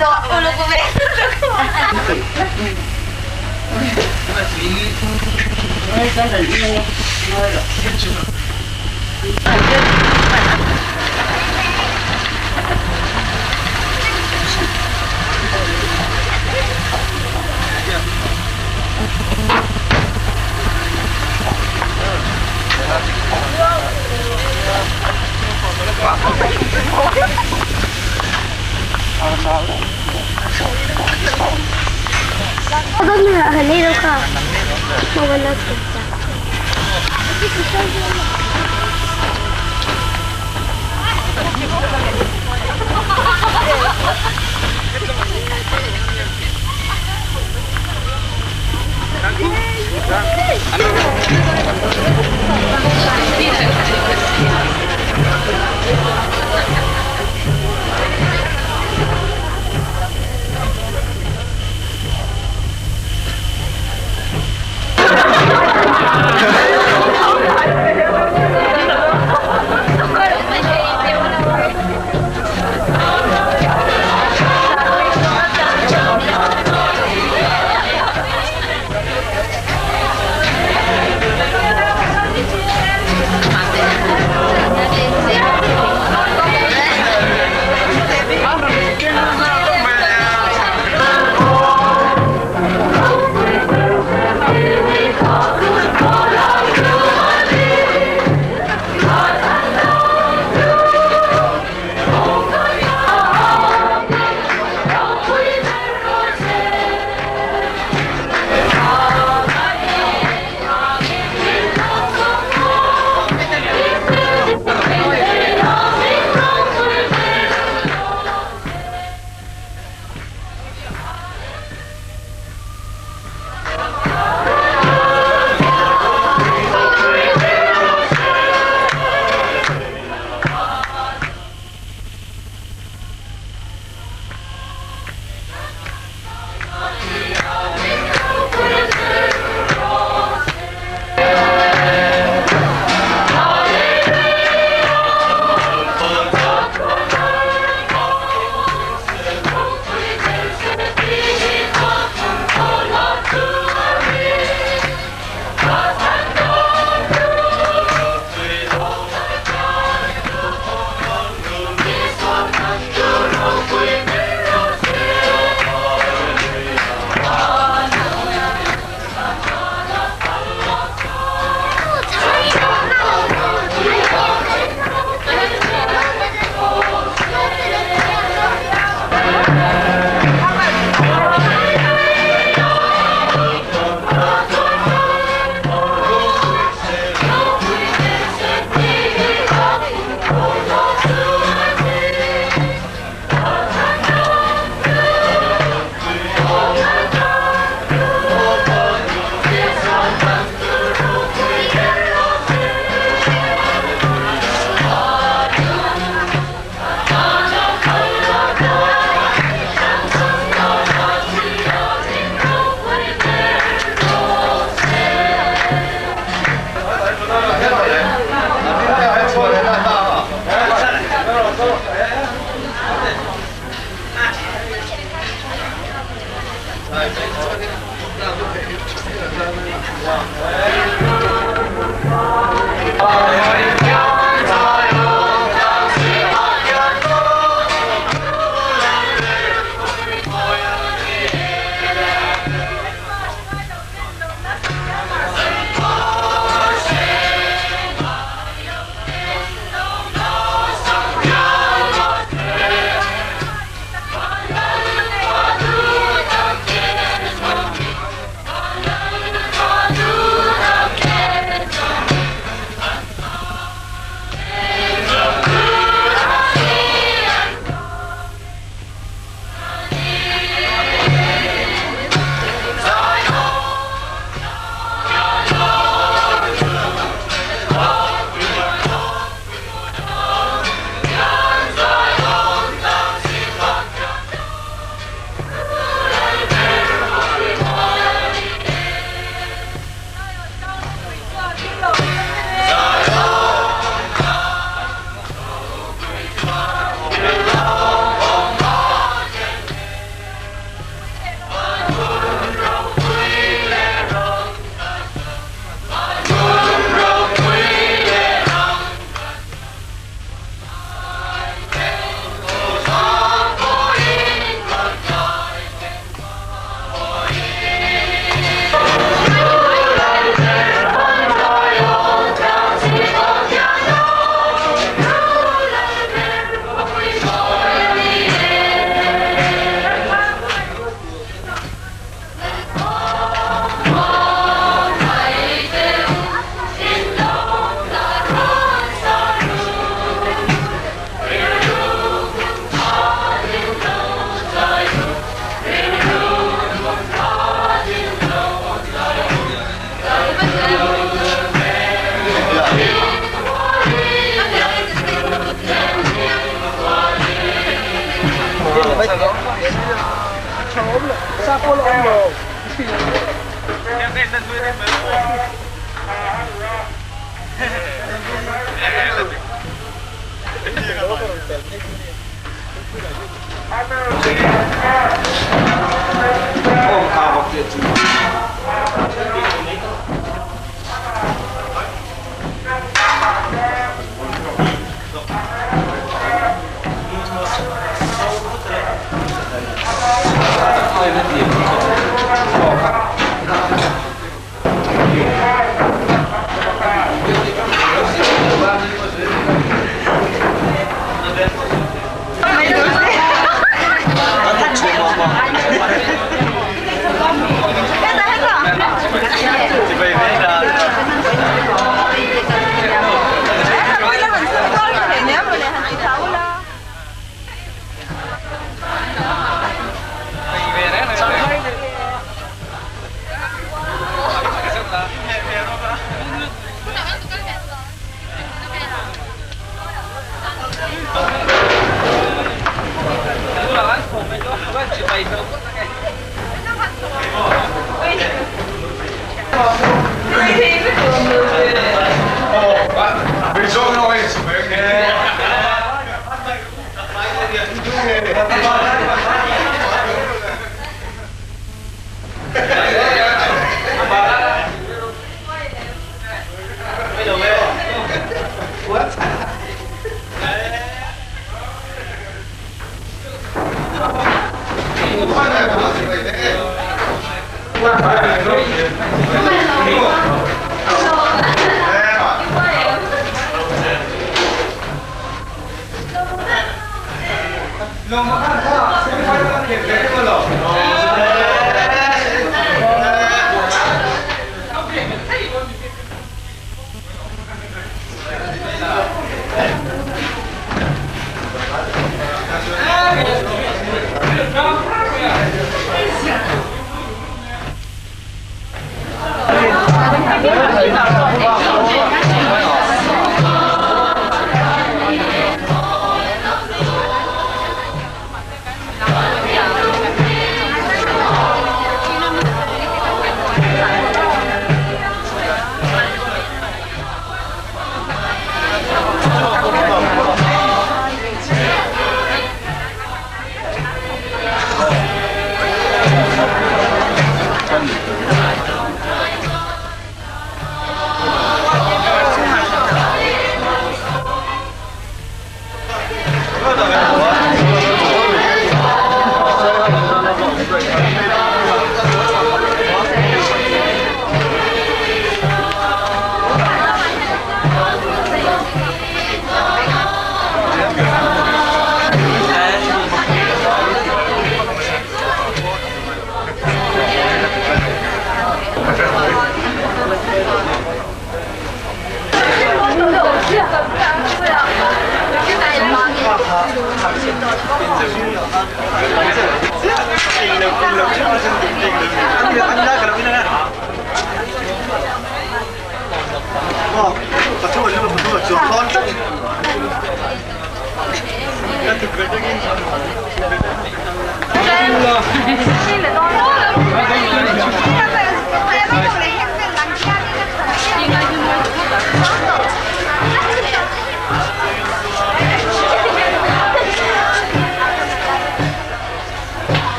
Speaker 2: đó ô lô cô về cái là đi nơi rồi
Speaker 10: Abang nak halil ka. Mawala kita.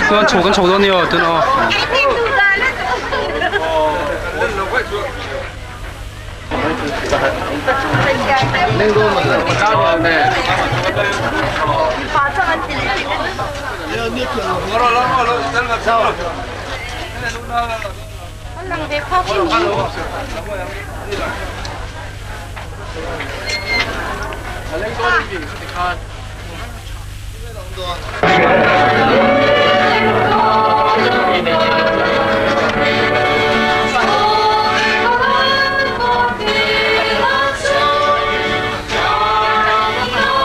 Speaker 7: Con chổ con nhiều từ nó.
Speaker 3: Lên luôn mà cao nè.
Speaker 2: Oh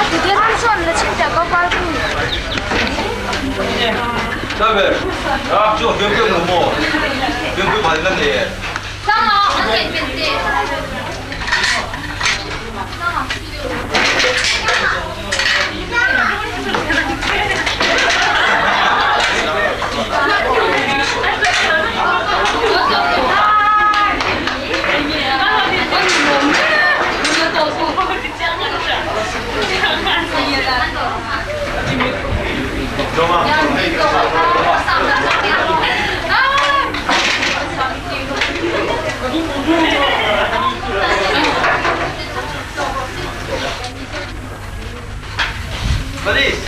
Speaker 2: 드디어 한수원을 진짜 꺼발고.
Speaker 9: 다음에 저 병병 뭐 병병 받는데.
Speaker 2: 상어 한개 있는데.
Speaker 9: Balis.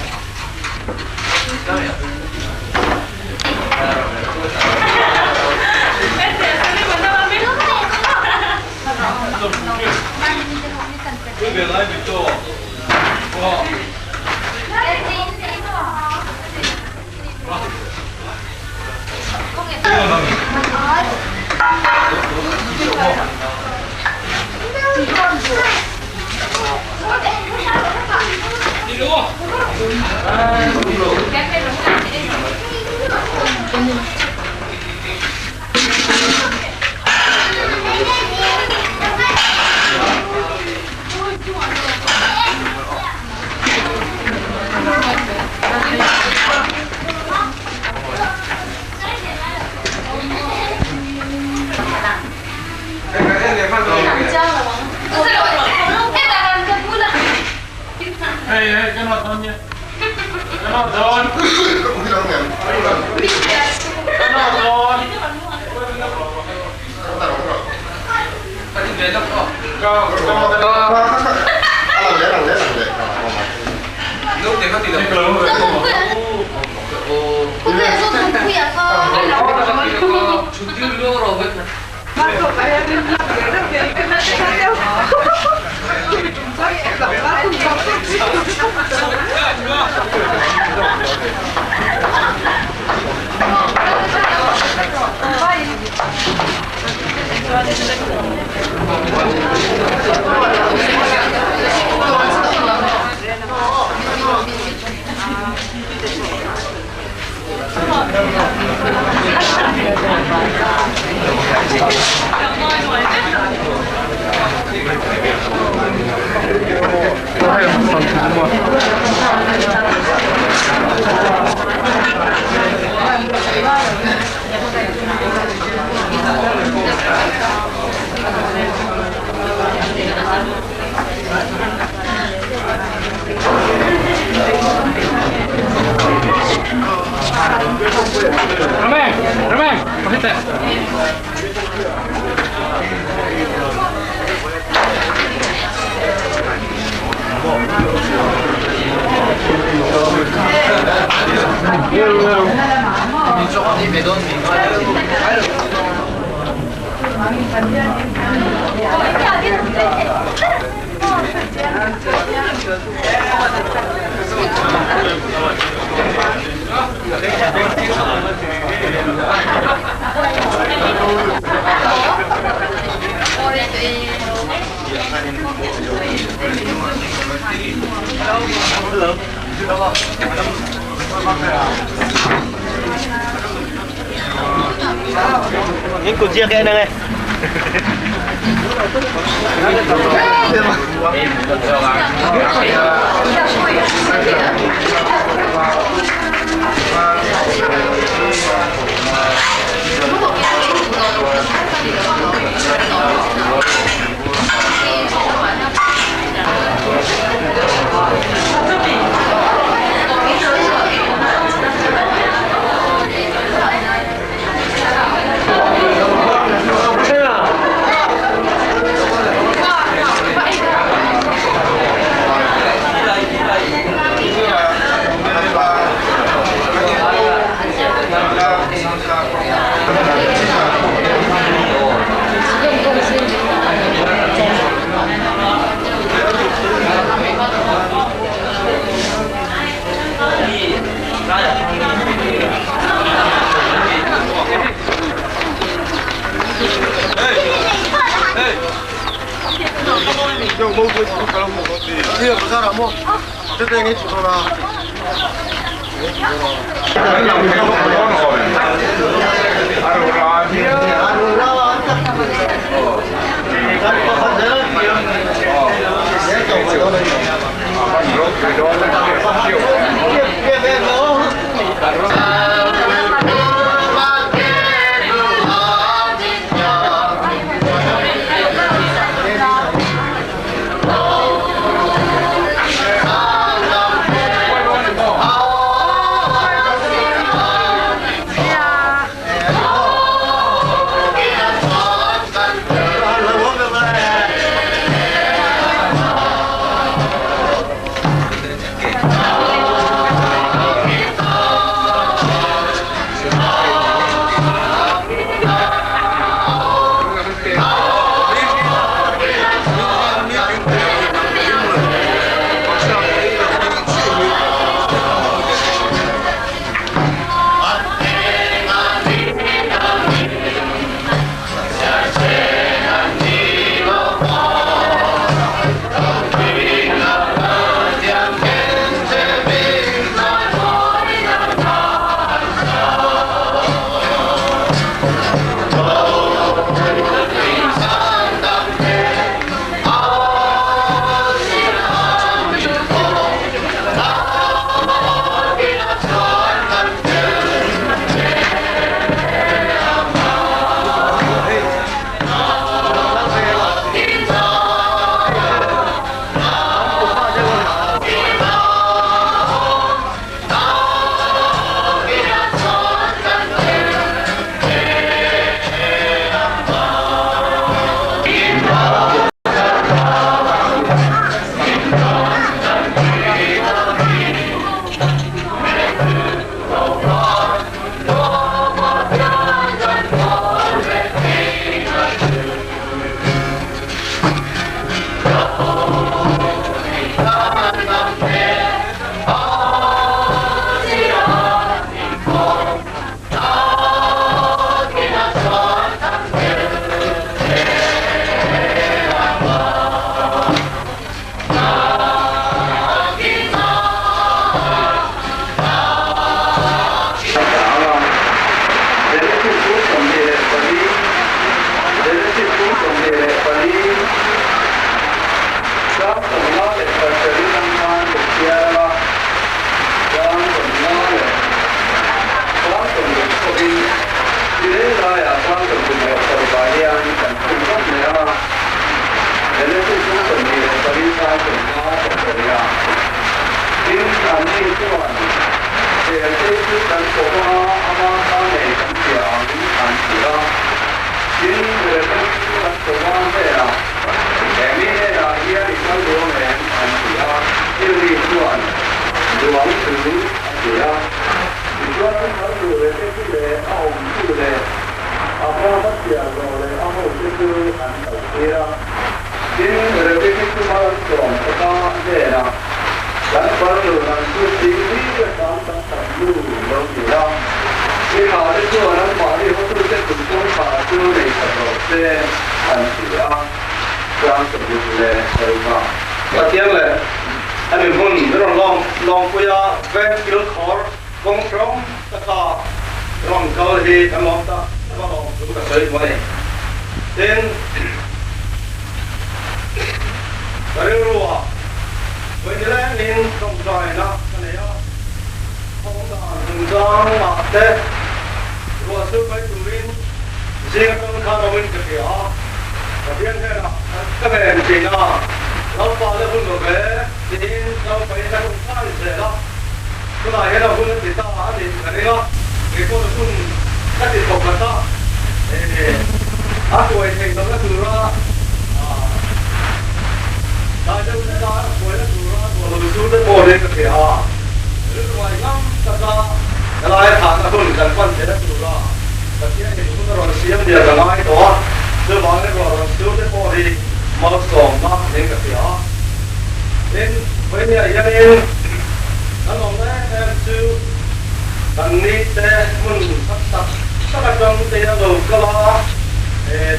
Speaker 7: Những cục chia cái này.
Speaker 6: 형 먹고 싶은 사람 먹었지. 이거 그 사람 뭐 그때 주더라.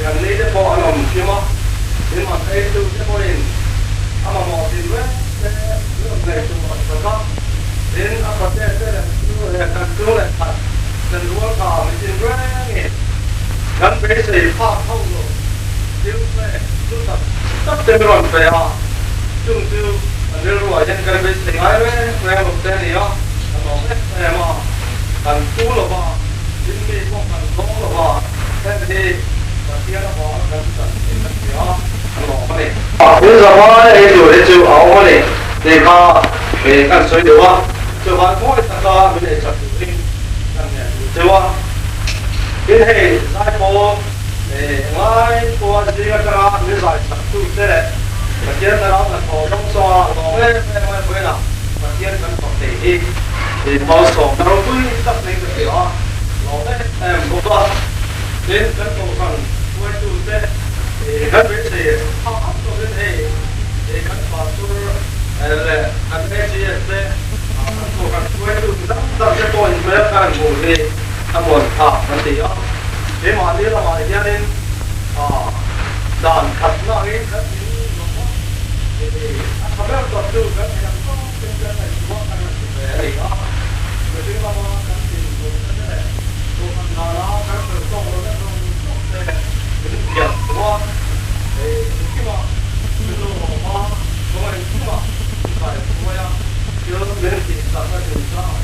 Speaker 7: thằng này để bỏ lòng kia mà nhưng mà cái từ cái bỏ lên ama mò thì nữa này từ một số các đến apa thế là cái cứ là thật nên luôn cả mình tin nữa nghe gắn với sự phát thông rồi điều này chúng ta tất nhiên rồi phải à chúng tôi nếu rồi dân cái với sự ai với một cái gì đó mà cái mà thằng cũ là ba chính vì con thằng đó là ba thế thì tiếng nó bỏ ra cái gì đó bây giờ mà cái điều đấy chịu áo mà này thì cả về cái số điều á cho bạn mỗi tất cả mình để chặt tin cái này chịu á cái này sai bộ để ngay qua gì cái mình giải chặt tu thế này mà tiền nó là có đông xoa rồi mới nào mà tiền vẫn còn để thì bao số nó cũng tất nhiên cái đó rồi em cũng có đến cái bộ phận quay tu thế kan besi apa tu ini kan pasur le kan besi este tu kan kue tu tak sepoi mereka muli amon nanti ya ini mali lah mali dia ni dan katna ini kan ini apa yang tu kan yang tu kan semua kan ini ya jadi lama kan itu kan tu kan nara kan bersama kan ya semua cuma belum apa semua cuma semua yang dia berhenti tak ada